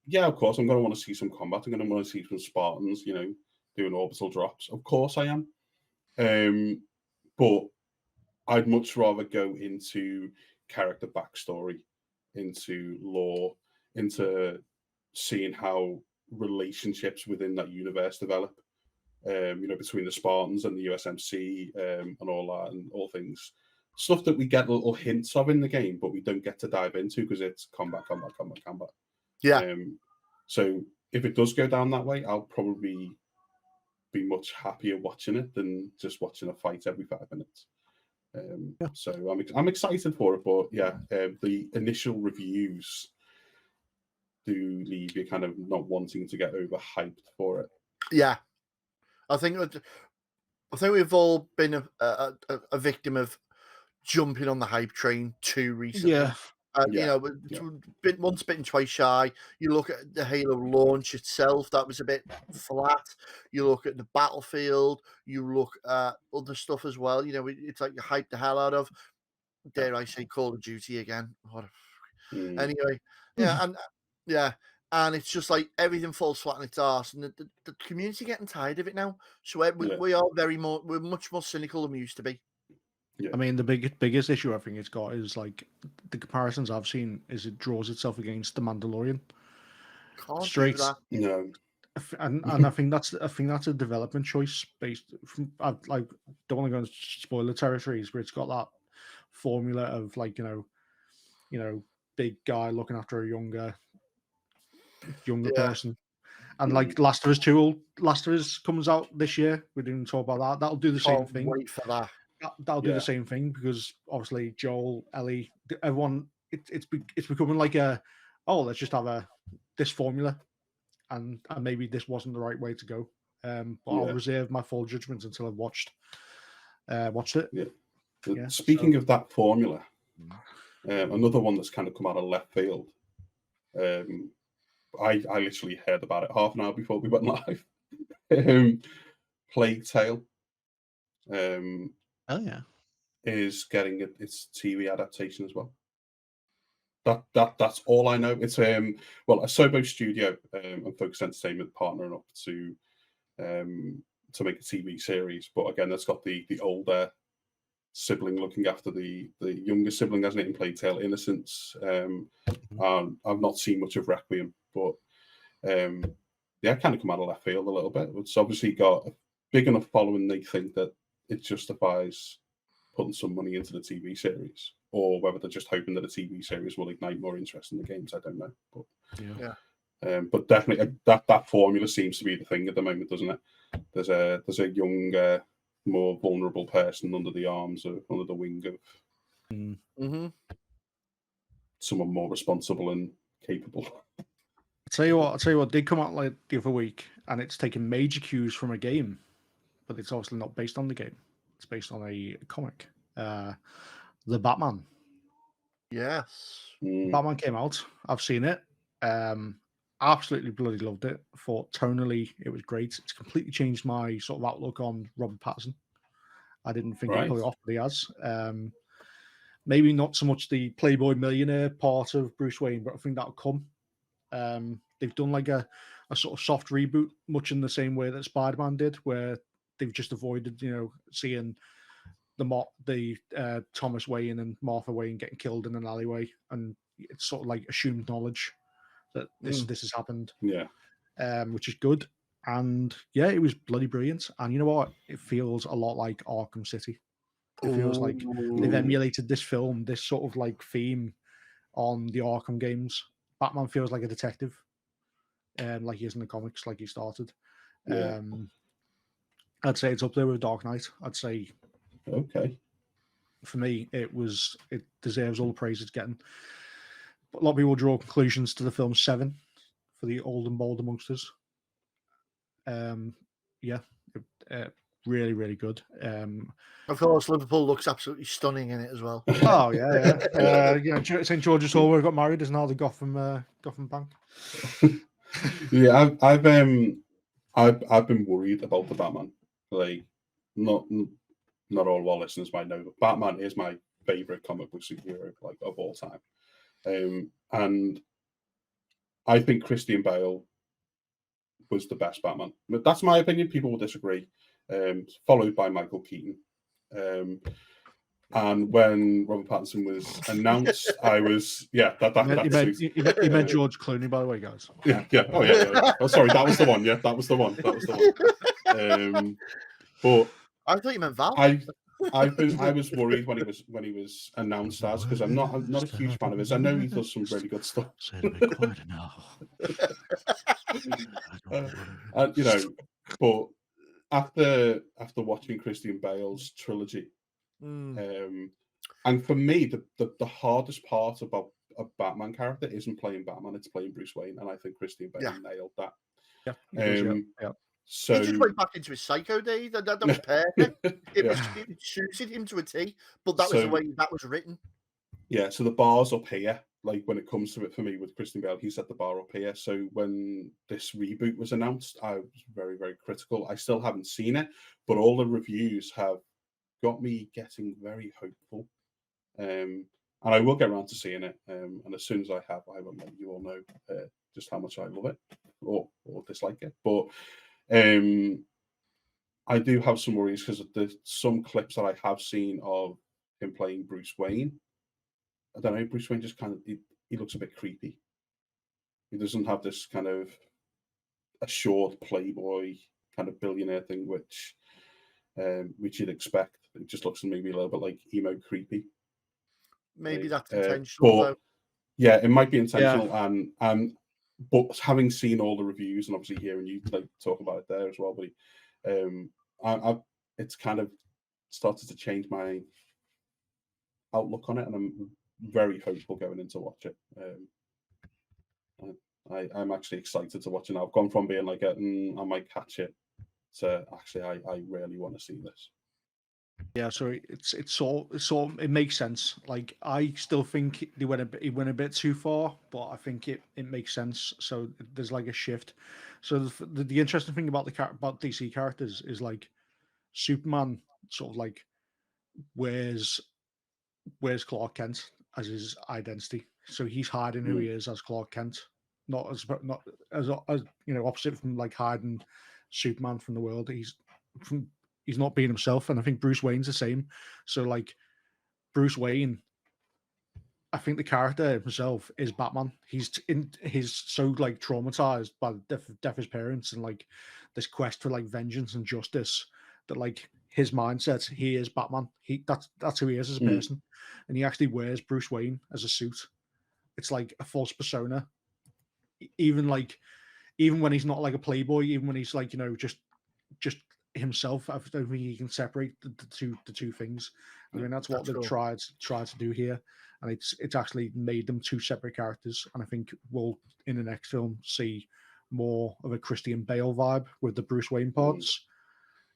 Yeah, of course, I'm going to want to see some combat. I'm going to want to see some Spartans, doing orbital drops. Of course, I am. But I'd much rather go into character backstory, into lore, into seeing how relationships within that universe develop. Between the Spartans and the USMC and all that, and all things, stuff that we get little hints of in the game, but we don't get to dive into because it's combat. Yeah. So if it does go down that way, I'll probably be much happier watching it than just watching a fight every 5 minutes. So I'm excited for it, but the initial reviews do leave you kind of not wanting to get overhyped for it. Yeah, I think we've all been a victim of jumping on the hype train too recently. Yeah. Once bitten, twice shy. You look at the Halo launch itself, that was a bit flat. You look at the Battlefield, you look at other stuff as well. It's like you hype the hell out of, dare I say, Call of Duty again. Anyway, and it's just like everything falls flat on its arse, and the community getting tired of it now. So we're much more cynical than we used to be. Yeah. I mean, the biggest issue I think it's got is like the comparisons I've seen is it draws itself against the Mandalorian. Can't Straight. do that. No. And I think that's a development choice based from, I like don't want to go into spoiler territories, but it's got that formula of like big guy looking after a younger person. And like Last of Us comes out this year. We didn't talk about that. That'll do the same thing. Wait for that. That'll do the same thing because obviously Joel, Ellie, everyone, it's becoming like let's just have this formula, and maybe this wasn't the right way to go. But I'll reserve my full judgment until I've watched it. Yeah. Speaking of that formula, another one that's kind of come out of left field. I literally heard about it half an hour before we went live. Plague Tale. Is getting its TV adaptation as well. That's all I know. It's a Asobo Studio and Focus Entertainment partnering up to make a TV series, but again, that's got the older sibling looking after the younger sibling, hasn't it, in Plague Tale Innocence. I've not seen much of Requiem, but yeah, kind of come out of left field a little bit. It's obviously got a big enough following they think that it justifies putting some money into the TV series, or whether they're just hoping that the TV series will ignite more interest in the games. I don't know, but but definitely that formula seems to be the thing at the moment, doesn't it? There's a young, more vulnerable person under the wing of someone more responsible and capable. I'll tell you what did come out like the other week, and it's taken major cues from a game, but it's obviously not based on the game. It's based on a comic, The Batman. Yes. Batman came out. I've seen it. Absolutely bloody loved it. Thought tonally it was great. It's completely changed my sort of outlook on Robert Pattinson. I didn't think he'd pull it off, but he has. Maybe not so much the Playboy millionaire part of Bruce Wayne, but I think that'll come. They've done like a sort of soft reboot, much in the same way that Spider-Man did, where they've just avoided, seeing the Thomas Wayne and Martha Wayne getting killed in an alleyway, and it's sort of like assumed knowledge that this has happened. Yeah. Which is good. And yeah, it was bloody brilliant. And you know what? It feels a lot like Arkham City. It feels like they've emulated this film, this sort of like theme on the Arkham games. Batman feels like a detective, like he is in the comics, like he started. Yeah. I'd say it's up there with Dark Knight. I'd say, okay, for me, it deserves all the praise it's getting. But a lot of people draw conclusions to the film Seven for the old and bold amongst us. Really, really good. Of course, Liverpool looks absolutely stunning in it as well. Oh yeah. St George's Hall where I got married is now the Gotham Bank. Yeah, I've been worried about the Batman. Like, not all our listeners might know, but Batman is my favorite comic book superhero, like, of all time. And I think Christian Bale was the best Batman. But that's my opinion. People will disagree. Followed by Michael Keaton. And when Robert Pattinson was announced, I was He meant George Clooney, by the way, guys. Yeah. Oh yeah. Oh, sorry, that was the one. Yeah, that was the one. But I thought you meant Val. I was worried when he was announced as, because I'm not a huge fan of his. I know he does some really good stuff. Say it a bit quieter now. But after watching Christian Bale's trilogy, and for me, the hardest part about a Batman character isn't playing Batman; it's playing Bruce Wayne, and I think Christian Bale nailed that. Yeah. So he just went back into his psycho days. That was perfect. It suited him to a T, but that was the way that was written. Yeah, so the bar's up here. Like, when it comes to it for me with Christian Bale, he set the bar up here. So when this reboot was announced, I was very, very critical. I still haven't seen it, but all the reviews have got me getting very hopeful. And I will get around to seeing it. And as soon as I have, I will let you all know just how much I love it or dislike it. But I do have some worries because there's some clips that I have seen of him playing Bruce Wayne. I don't know, Bruce Wayne just kind of, he looks a bit creepy. He doesn't have this kind of assured playboy kind of billionaire thing, which you'd expect. It just looks maybe a little bit like emo creepy. Maybe that's intentional, though. Yeah, it might be intentional. And but having seen all the reviews and obviously hearing you talk about it there as well, but it's kind of started to change my outlook on it, and I'm very hopeful going into watch it. I'm actually excited to watch it now. I've gone from being like, I might catch it, to actually, I really want to see this. Yeah, so it makes sense. Like, I still think he went a bit too far, but I think it makes sense. So there's like a shift. So the interesting thing about about DC characters is, like, Superman sort of like wears Clark Kent as his identity. So he's hiding who he is as Clark Kent, not as opposite from like hiding Superman from the world. he's not being himself, and I think Bruce Wayne's the same. So like Bruce Wayne, I think the character himself is Batman. He's so like traumatized by the death of his parents and like this quest for like vengeance and justice that like his mindset, he is Batman. That's who he is as a person, and he actually wears Bruce Wayne as a suit. It's like a false persona. Even like even when he's not like a playboy, even when he's like just himself, I don't think he can separate the two things. I mean, that's what That's they've cool. tried to do here, and it's actually made them two separate characters. And I think we'll in the next film see more of a Christian Bale vibe with the Bruce Wayne parts.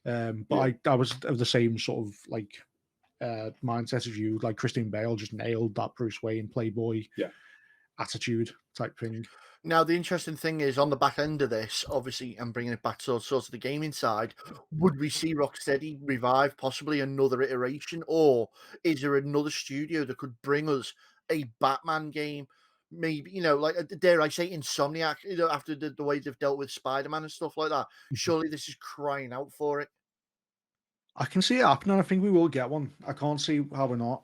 But I was of the same sort of like mindset as you. Like Christian Bale just nailed that Bruce Wayne playboy attitude type thing. Now, the interesting thing is, on the back end of this, obviously, and bringing it back to sort of the gaming side, would we see Rocksteady revive possibly another iteration, or is there another studio that could bring us a Batman game? Maybe, like, dare I say, Insomniac, after the way they've dealt with Spider-Man and stuff like that. Surely this is crying out for it. I can see it happening. I think we will get one. I can't see how we're not.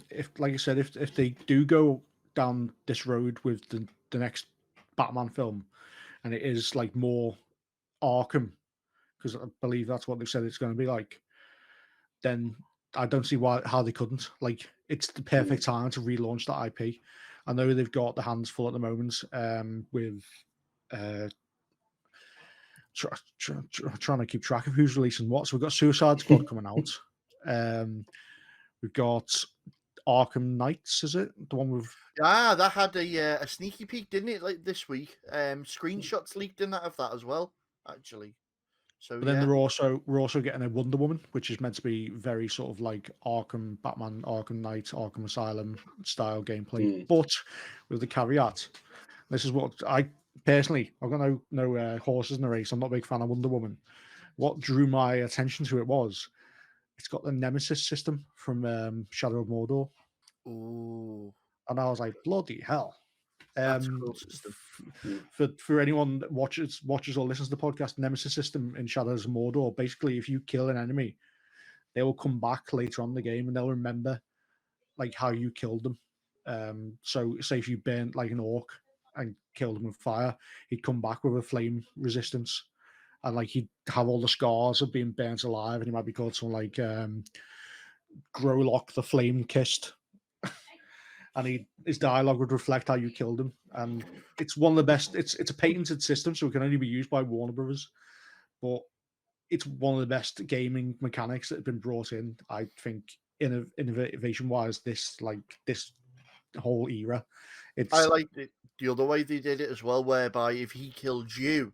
If, like I said, if they do go down this road with the next Batman film, and it is like more Arkham, because I believe that's what they've said it's going to be like, then I don't see how they couldn't. Like, it's the perfect time to relaunch that IP. I know they've got the hands full at the moment with trying to keep track of who's releasing what. So we've got Suicide Squad coming out. We've got Arkham Knights, is it? The one with That had a sneaky peek, didn't it? Like this week, screenshots leaked in that of that as well, actually. So but then we're also getting a Wonder Woman, which is meant to be very sort of like Arkham, Batman, Arkham Knight, Arkham Asylum style gameplay, but with the caveat. This is what I personally, I've got no horses in the race. I'm not a big fan of Wonder Woman. What drew my attention to it was it's got the Nemesis system from Shadow of Mordor. Ooh, And I was like, bloody hell. that's a cool system. For anyone that watches or listens to the podcast, Nemesis system in Shadows of Mordor, basically, if you kill an enemy, they will come back later on in the game and they'll remember like how you killed them. So say if you burnt like an orc and killed him with fire, he'd come back with a flame resistance, and like he'd have all the scars of being burnt alive, and he might be called something like Growlock the Flame Kissed. And his dialogue would reflect how you killed him. And it's one of the best. It's a patented system, so it can only be used by Warner Brothers. But it's one of the best gaming mechanics that have been brought in. I think innovation wise, this whole era. I liked it the other way they did it as well, whereby if he killed you,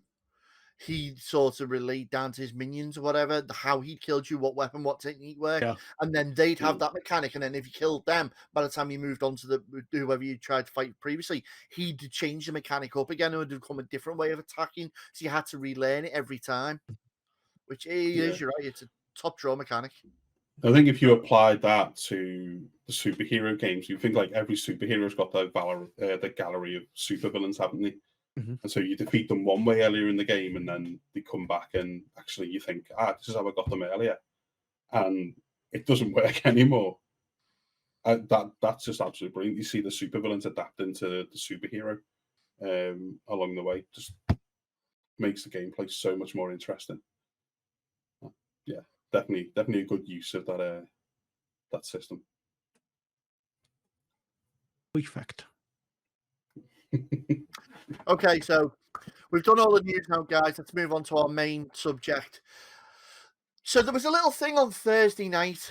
he'd sort of relate down to his minions or whatever, how he killed you, what weapon, what technique worked, and then they'd have that mechanic. And then if you killed them, by the time you moved on to whoever you tried to fight previously, he'd change the mechanic up again. It would become a different way of attacking. So you had to relearn it every time, which is, you're right, it's a top draw mechanic. I think if you applied that to the superhero games, you think like every superhero's got the gallery of supervillains, haven't they? And so you defeat them one way earlier in the game, and then they come back, and actually you think, this is how I got them earlier, and it doesn't work anymore. That's just absolutely brilliant. You see the supervillains adapting to the superhero along the way. Just makes the gameplay so much more interesting. Yeah, definitely a good use of that system. Effect. Okay, so we've done all the news now, guys. Let's move on to our main subject. So there was a little thing on Thursday night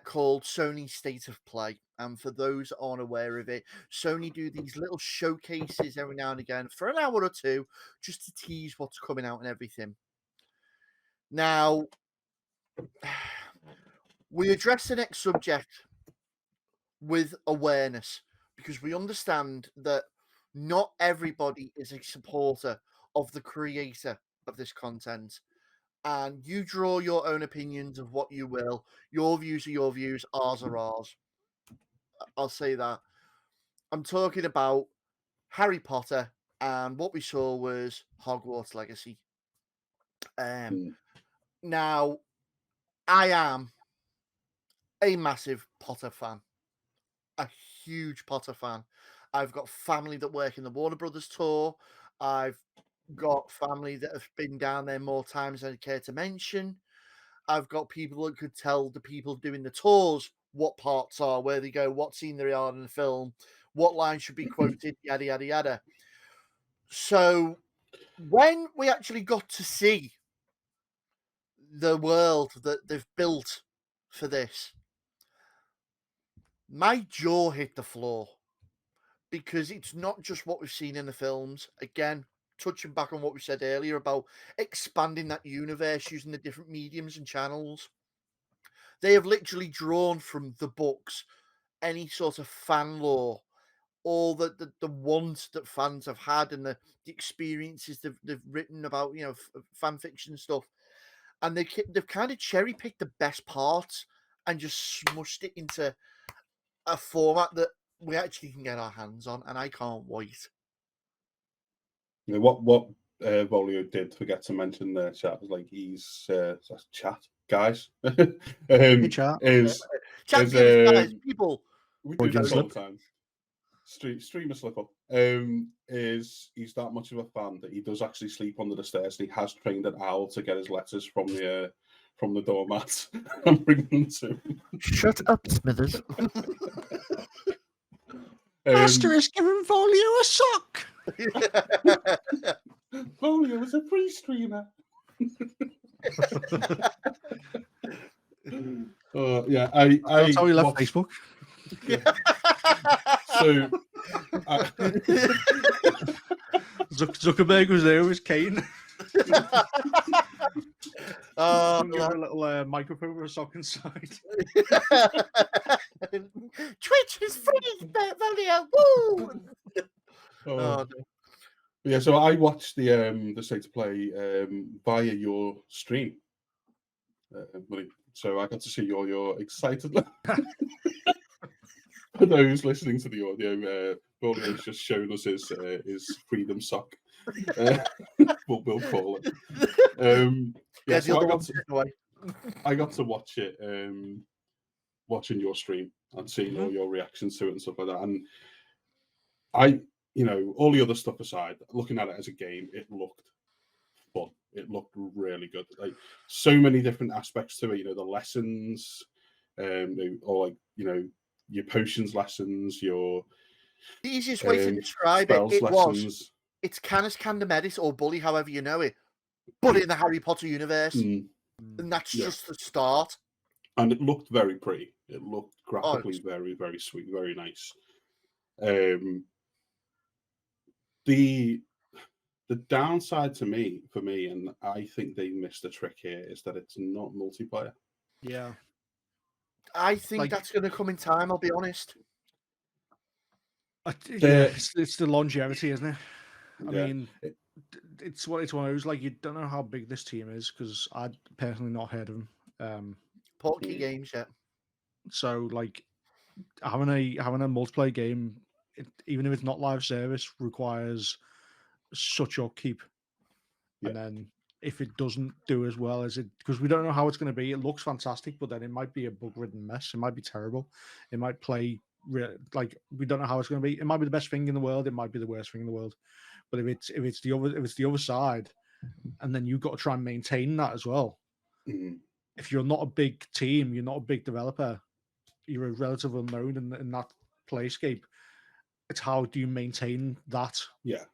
called Sony State of Play. And for those that aren't aware of it, Sony do these little showcases every now and again for an hour or two just to tease what's coming out and everything. Now, we address the next subject with awareness because we understand that not everybody is a supporter of the creator of this content. And you draw your own opinions of what you will. Your views are your views, ours are ours. I'll say that. I'm talking about Harry Potter, and what we saw was Hogwarts Legacy. Now, I am a massive Potter fan, a huge Potter fan. I've got family that work in the Warner Brothers tour. I've got family that have been down there more times than I care to mention. I've got people that could tell the people doing the tours what parts are, where they go, what scene they are in the film, what line should be quoted, yada, yada, yada. So when we actually got to see the world that they've built for this, my jaw hit the floor because it's not just what we've seen in the films. Again, touching back on what we said earlier about expanding that universe using the different mediums and channels. They have literally drawn from the books any sort of fan lore, all the wants that fans have had and the experiences they've written about, fan fiction stuff. And they've kind of cherry picked the best parts and just smushed it into a format that we actually can get our hands on, and I can't wait. You know, what Volio did forget to mention there, chat, was like he's chat guys. Hey, chat. Chat is, guys, people. We do Freudian this all slip. the time. Streamer slip up. Is he's that much of a fan that he does actually sleep under the stairs, and he has trained an owl to get his letters from the doormat and bring them to him. Shut up, Smithers. Master is giving Volio a sock. Volio is a free streamer. Yeah, That's how he left watched- Facebook. Yeah. So Zuckerberg was there with his cane. Oh, Give her a little microphone with a sock inside. Twitch is free, Volio. Woo! oh, yeah, so I watched the state of play via your stream, buddy. So I got to see your excited. For those listening to the audio, Volio's just shown us his freedom sock. We'll call it. Yeah, so I got to watch it, watching your stream and seeing all your reactions to it and stuff like that. And all the other stuff aside, looking at it as a game, it looked fun. It looked really good. Like so many different aspects to it. The lessons, or like your potions lessons, your the easiest way to describe it's Canis Candemedis or Bully, however you know it, but in the Harry Potter universe. And that's just the start. And it looked very pretty. It looked graphically very, very sweet, very nice. The downside for me, and I think they missed a trick here, is that it's not multiplayer. Yeah. I think that's going to come in time, I'll be honest. Yeah, it's the longevity, isn't it? I Yeah. mean, it's one of those, like, you don't know how big this team is because I'd personally not heard of them. Portkey Games, yeah. So, like, having a multiplayer game, even if it's not live service, requires such upkeep. Yeah. And then if it doesn't do as well as it, because we don't know how it's going to be, it looks fantastic, but then it might be a bug-ridden mess. It might be terrible. It might play like we don't know how it's going to be. It might be the best thing in the world. It might be the worst thing in the world. But if it's the other side, and then you've got to try and maintain that as well. If you're not a big team, you're not a big developer, you're a relative unknown in that playscape. It's how do you maintain that? Yeah.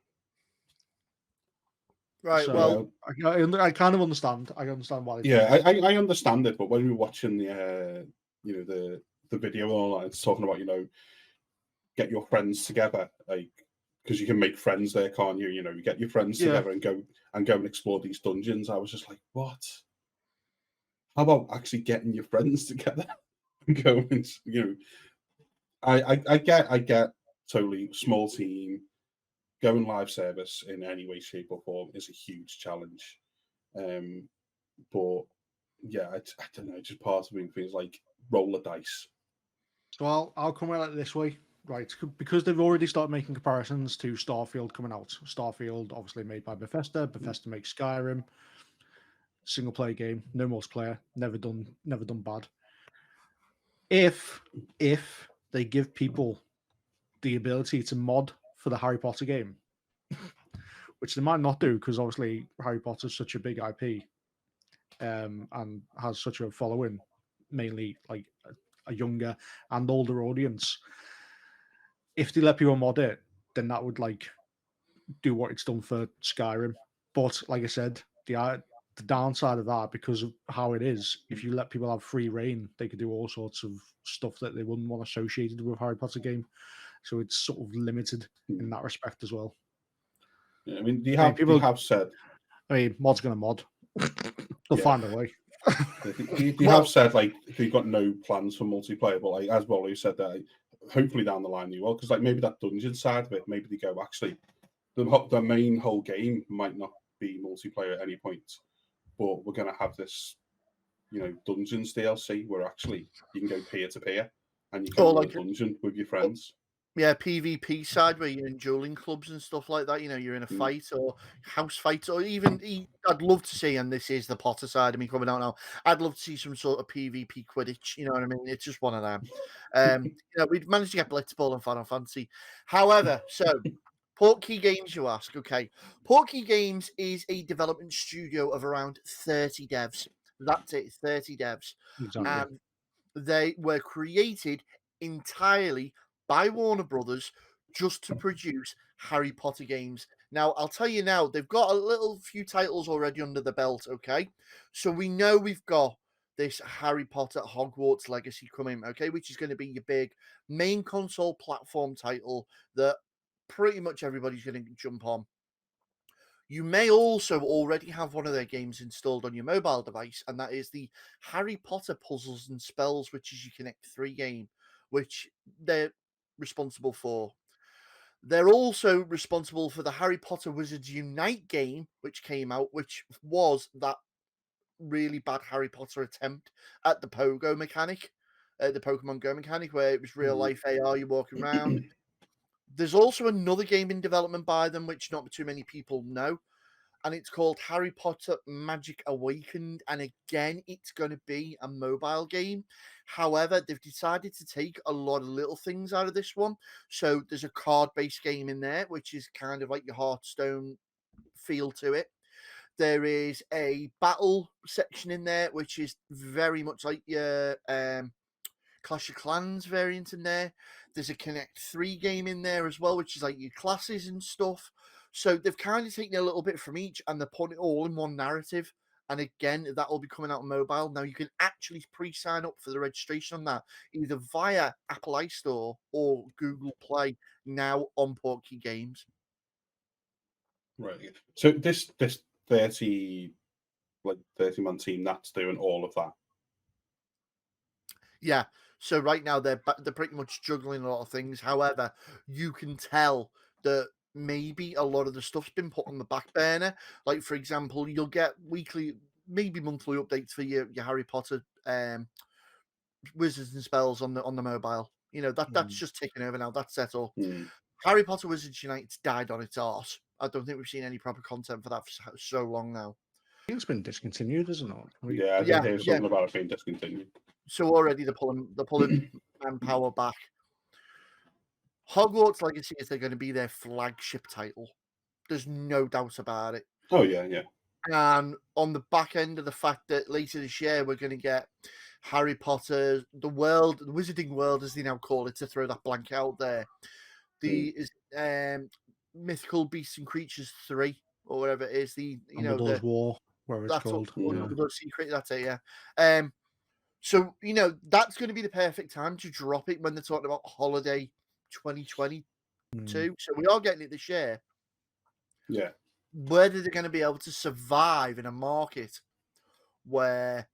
Right. So, well, I kind of understand. I understand why. I understand it, but when we were watching the video and all that, it's talking about get your friends together, like because you can make friends there, can't you? You get your friends together and go and explore these dungeons. I was just like, what? How about actually getting your friends together and going? I get totally small team. Going live service in any way, shape, or form is a huge challenge. But yeah, I don't know. Just part of me feels like roll the dice. So I'll come at it this way, right? Because they've already started making comparisons to Starfield coming out. Starfield, obviously made by Bethesda. Bethesda makes Skyrim. single player game, no multiplayer, never done bad. If they give people the ability to mod for the Harry Potter game, which they might not do because obviously Harry Potter is such a big IP and has such a following, mainly like a younger and older audience. If they let people mod it, then that would like do what it's done for Skyrim. But like I said, the downside of that, because of how it is, if you let people have free reign, they could do all sorts of stuff that they wouldn't want associated with a Harry Potter game. So it's sort of limited in that respect as well. Yeah, I mean, they have said. I mean, mod's gonna mod. They'll find a way. They have said like they've got no plans for multiplayer, but like as Wally said, that hopefully down the line they will, because like maybe that dungeon side of it, maybe they go actually the main whole game might not be multiplayer at any point, but we're gonna have this, dungeons DLC where actually you can go peer to peer and you can run a dungeon with your friends. Yeah, PvP side where you're in dueling clubs and stuff like that. You're in a fight or house fight, or even I'd love to see, and this is the Potter side of me coming out now. I'd love to see some sort of PvP Quidditch. You know what I mean? It's just one of them. We'd managed to get Blitzball and Final Fantasy. However, so Portkey Games, you ask? Okay, Portkey Games is a development studio of around 30 devs. That's it, 30 devs. Exactly. And they were created entirely by Warner Brothers just to produce Harry Potter games. Now, I'll tell you now, they've got a few titles already under the belt, okay? So we know we've got this Harry Potter Hogwarts Legacy coming, okay, which is going to be your big main console platform title that pretty much everybody's going to jump on. You may also already have one of their games installed on your mobile device, and that is the Harry Potter Puzzles and Spells, which is your Connect 3 game, which they're responsible for. They're also responsible for the Harry Potter Wizards Unite game, which came out, which was that really bad Harry Potter attempt at the Pogo mechanic, the Pokemon Go mechanic, where it was real life AR, you're walking around. There's also another game in development by them, which not too many people know, and it's called Harry Potter Magic Awakened. And again, it's going to be a mobile game. However, they've decided to take a lot of little things out of this one. So there's a card-based game in there, which is kind of like your Hearthstone feel to it. There is a battle section in there, which is very much like your Clash of Clans variant in there. There's a Connect 3 game in there as well, which is like your classes and stuff. So they've kind of taken a little bit from each and they're putting it all in one narrative. And again, that will be coming out on mobile. Now you can actually pre-sign up for the registration on that, either via Apple iStore or Google Play now on Portkey Games. Right. So this 30-man team that's doing all of that. Yeah. So right now they're pretty much juggling a lot of things. However, you can tell that maybe a lot of the stuff's been put on the back burner. Like, for example, you'll get weekly, maybe monthly updates for your Harry Potter Wizards and Spells on the mobile. That's just taken over now. That's set up. Harry Potter Wizards Unite's died on its arse. I don't think we've seen any proper content for that for so long now. I think it's been discontinued, isn't it? I did hear something about it being discontinued. So already they're pulling manpower back. Hogwarts Legacy is they're going to be their flagship title. There's no doubt about it. Oh yeah. And on the back end of the fact that later this year we're going to get Harry Potter, the Wizarding World, as they now call it, to throw that blank out there. Mythical Beasts and Creatures 3 or whatever it is. Dumbledore's War, whatever it's called. Dumbledore's Secret. That's it. Yeah. So, that's going to be the perfect time to drop it when they're talking about holiday 2022. So we are getting it this year. Yeah. Whether they're going to be able to survive in a market where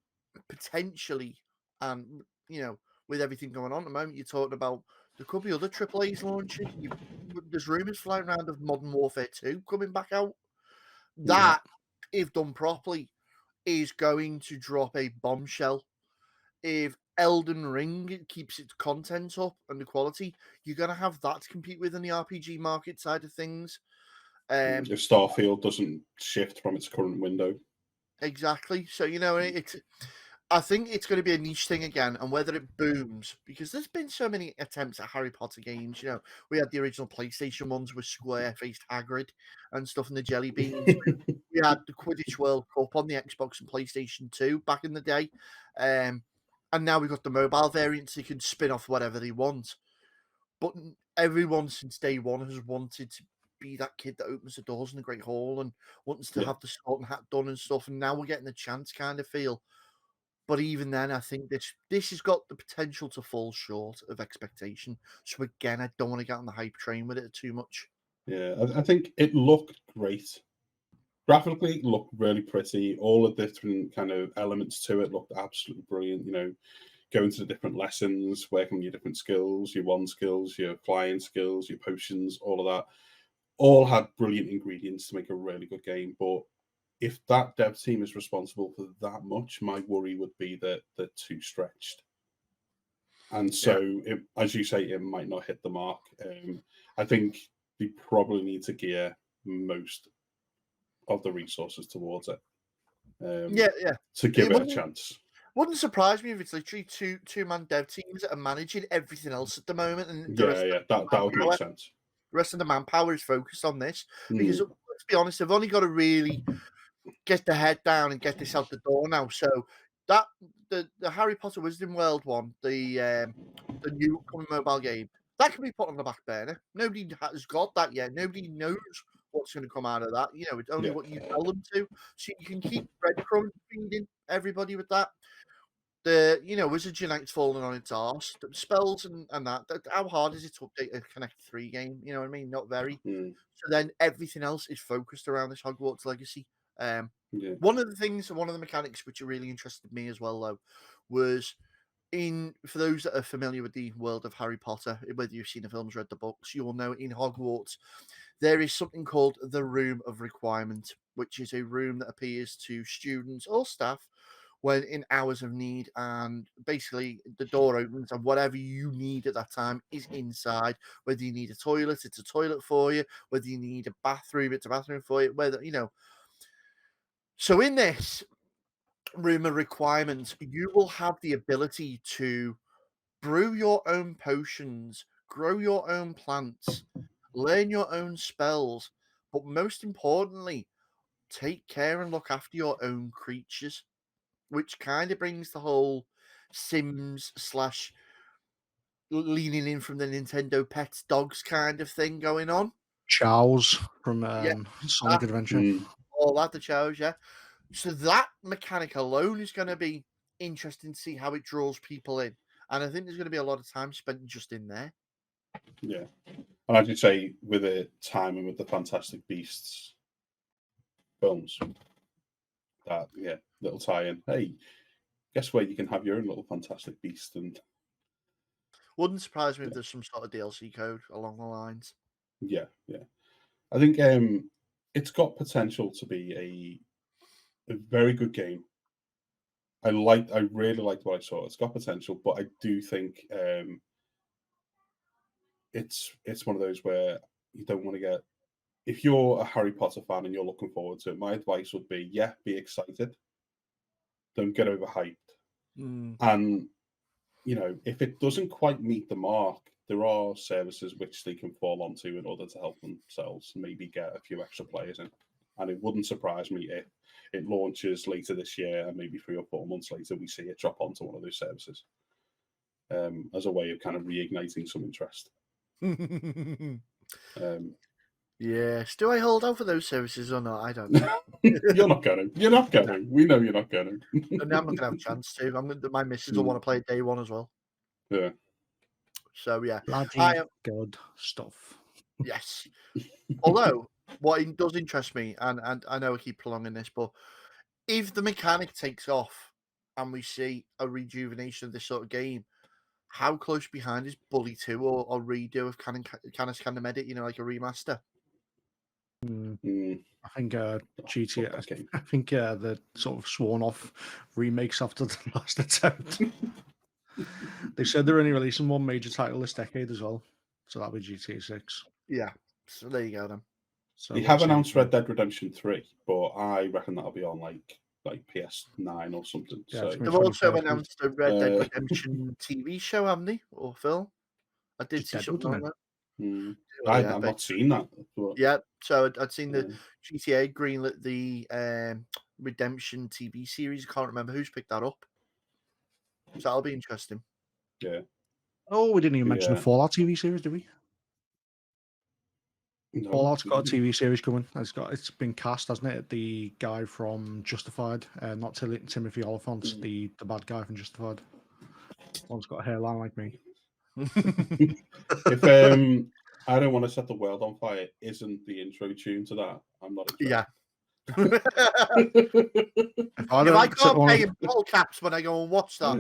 potentially, with everything going on at the moment, you're talking about there could be other AAAs launching. There's rumours flying around of Modern Warfare 2 coming back out. That, if done properly, is going to drop a bombshell. If Elden Ring keeps its content up and the quality, you're going to have that to compete with in the RPG market side of things. If Starfield doesn't shift from its current window. Exactly. So I think it's going to be a niche thing again, and whether it booms, because there's been so many attempts at Harry Potter games. We had the original PlayStation ones with square-faced Hagrid and stuff, and the jelly beans. We had the Quidditch World Cup on the Xbox and PlayStation 2 back in the day, and now we've got the mobile variants. They can spin off whatever they want, but everyone since day one has wanted to be that kid that opens the doors in the Great Hall and wants to Yeah. have the sword and hat done and stuff. And now we're getting the chance, kind of feel. But even then, I think this has got the potential to fall short of expectation. So again, I don't want to get on the hype train with it too much. Yeah, I think it looked great. Graphically, it looked really pretty. All the different kind of elements to it looked absolutely brilliant. Going to the different lessons, working on your different skills, your wand skills, your flying skills, your potions, all of that, all had brilliant ingredients to make a really good game. But if that dev team is responsible for that much, my worry would be that they're too stretched. And so, as you say, it might not hit the mark. I think they probably need to gear most of the resources towards it. Yeah. To give it a wouldn't- chance. Wouldn't surprise me if it's literally two-man dev teams that are managing everything else at the moment, and That would make sense. the rest of the manpower is focused on this. Because Mm, let's be honest, they've only got to really get the head down and get this out the door now. So that the Harry Potter Wizarding World one, the new upcoming mobile game, that can be put on the back burner. Nobody has got that yet. Nobody knows what's going to come out of that. It's only Yeah. what you tell them to. So you can keep breadcrumbs feeding everybody with that. The Wizards Unite's falling on its arse. The spells and that. How hard is it to update a Connect 3 game? You know what I mean? Not very. mm, So then everything else is focused around this Hogwarts Legacy. yeah. One of the mechanics which really interested me as well, though, was for those that are familiar with the world of Harry Potter, whether you've seen the films, read the books, you will know in Hogwarts there is something called the Room of Requirement, which is a room that appears to students or staff when in hours of need, and basically the door opens and whatever you need at that time is inside. Whether you need a toilet, it's a toilet for you. Whether you need a bathroom, it's a bathroom for you. So in this Room of Requirements, you will have the ability to brew your own potions, grow your own plants, learn your own spells, but most importantly, take care and look after your own creatures, which kind of brings the whole Sims slash leaning in from the Nintendo Pets Dogs kind of thing going on. Chows from Yeah, Sonic Adventure. all that, the chows, yeah. So that mechanic alone is going to be interesting to see how it draws people in. And I think there's going to be a lot of time spent just in there. Yeah. And as you say, with it timing with the Fantastic Beasts films, that little tie-in. Hey, guess where you can have your own little Fantastic Beast, and Wouldn't surprise me if there's some sort of DLC code along the lines. yeah. I think it's got potential to be a very good game. I really liked what I saw. It's got potential, but I do think it's one of those where you don't want to get. If you're a Harry Potter fan and you're looking forward to it, my advice would be, be excited. Don't get overhyped. And if it doesn't quite meet the mark, there are services which they can fall onto in order to help themselves maybe get a few extra players in. And it wouldn't surprise me if it launches later this year and maybe 3 or 4 months later we see it drop onto one of those services as a way of kind of reigniting some interest. Yes. Do I hold out for those services or not? I don't know. You're not going. We know you're not going. And I'm not going to have a chance to. My missus will want to play day one as well. Yeah. So, yeah. Bloody good stuff. Yes. Although, what does interest me, and I know I keep prolonging this, but if the mechanic takes off and we see a rejuvenation of this sort of game, how close behind is Bully 2 or redo of Canis Candemedit, like a remaster? I think GTA. I think they're sort of sworn off remakes after the last attempt. They said they're only releasing one major title this decade as well, so that'll be GTA 6. Yeah, so there you go then. So they have announced Red Dead Redemption 3, but I reckon that'll be on like like PS9 or something. Yeah, So it's gonna They've be also 21st. announced a Red Dead Uh, Redemption TV show, haven't they? Or film? I did Just see Deadwood, something on isn't that. mm, Well, yeah, I've but- not seen that. But, yeah, so I'd seen the yeah. GTA greenlit the Redemption TV series. I can't remember who's picked that up. So that'll be interesting. Oh, we didn't even mention the Yeah. Fallout TV series, did we? No, Fallout's got a TV series coming. It's been cast, hasn't it? The guy from Justified, not Timothy Olyphant, the bad guy from Justified. One's got a hairline like me. If I Don't Want to Set the World on Fire isn't the intro tune to that, I'm not interested. Yeah. If I If don't I set can't one pay on- in bottle caps when I go and watch that.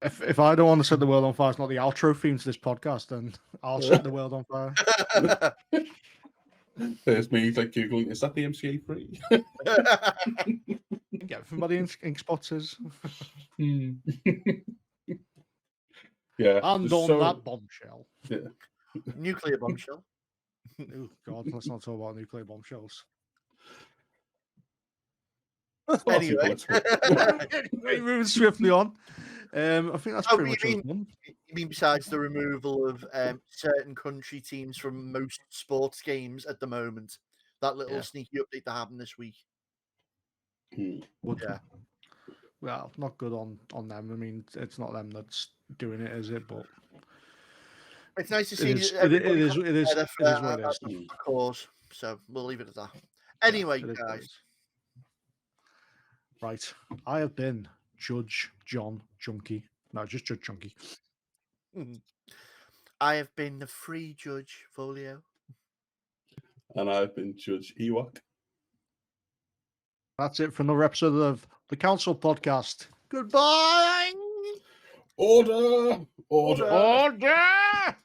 if I don't want to set the world on fire, it's not the outro theme to this podcast, then I'll set the world on fire. There's me like Googling, is that the MCA free? Get everybody ink spots is. Yeah. And there's on that bombshell. Yeah. Nuclear bombshell. Oh God, let's not talk about nuclear bombshells. Anyway. Moving swiftly on. I think that's Oh, pretty you much us mean- done. You mean besides the removal of certain country teams from most sports games at the moment? That little Yeah. sneaky update that happened this week. Would- Yeah. Well, not good on them. I mean, it's not them that's doing it, is it? But It's nice to it see is. It everybody is. coming It is. together It is for what it is. a cause. So we'll leave it at that. Anyway, it is what it guys. is. Right. I have been Judge John Junkie. No, just Judge Junkie. I have been the free judge, Folio. And I've been Judge Ewok. That's it for another episode of the Council Podcast. Goodbye. Order! Order! Order.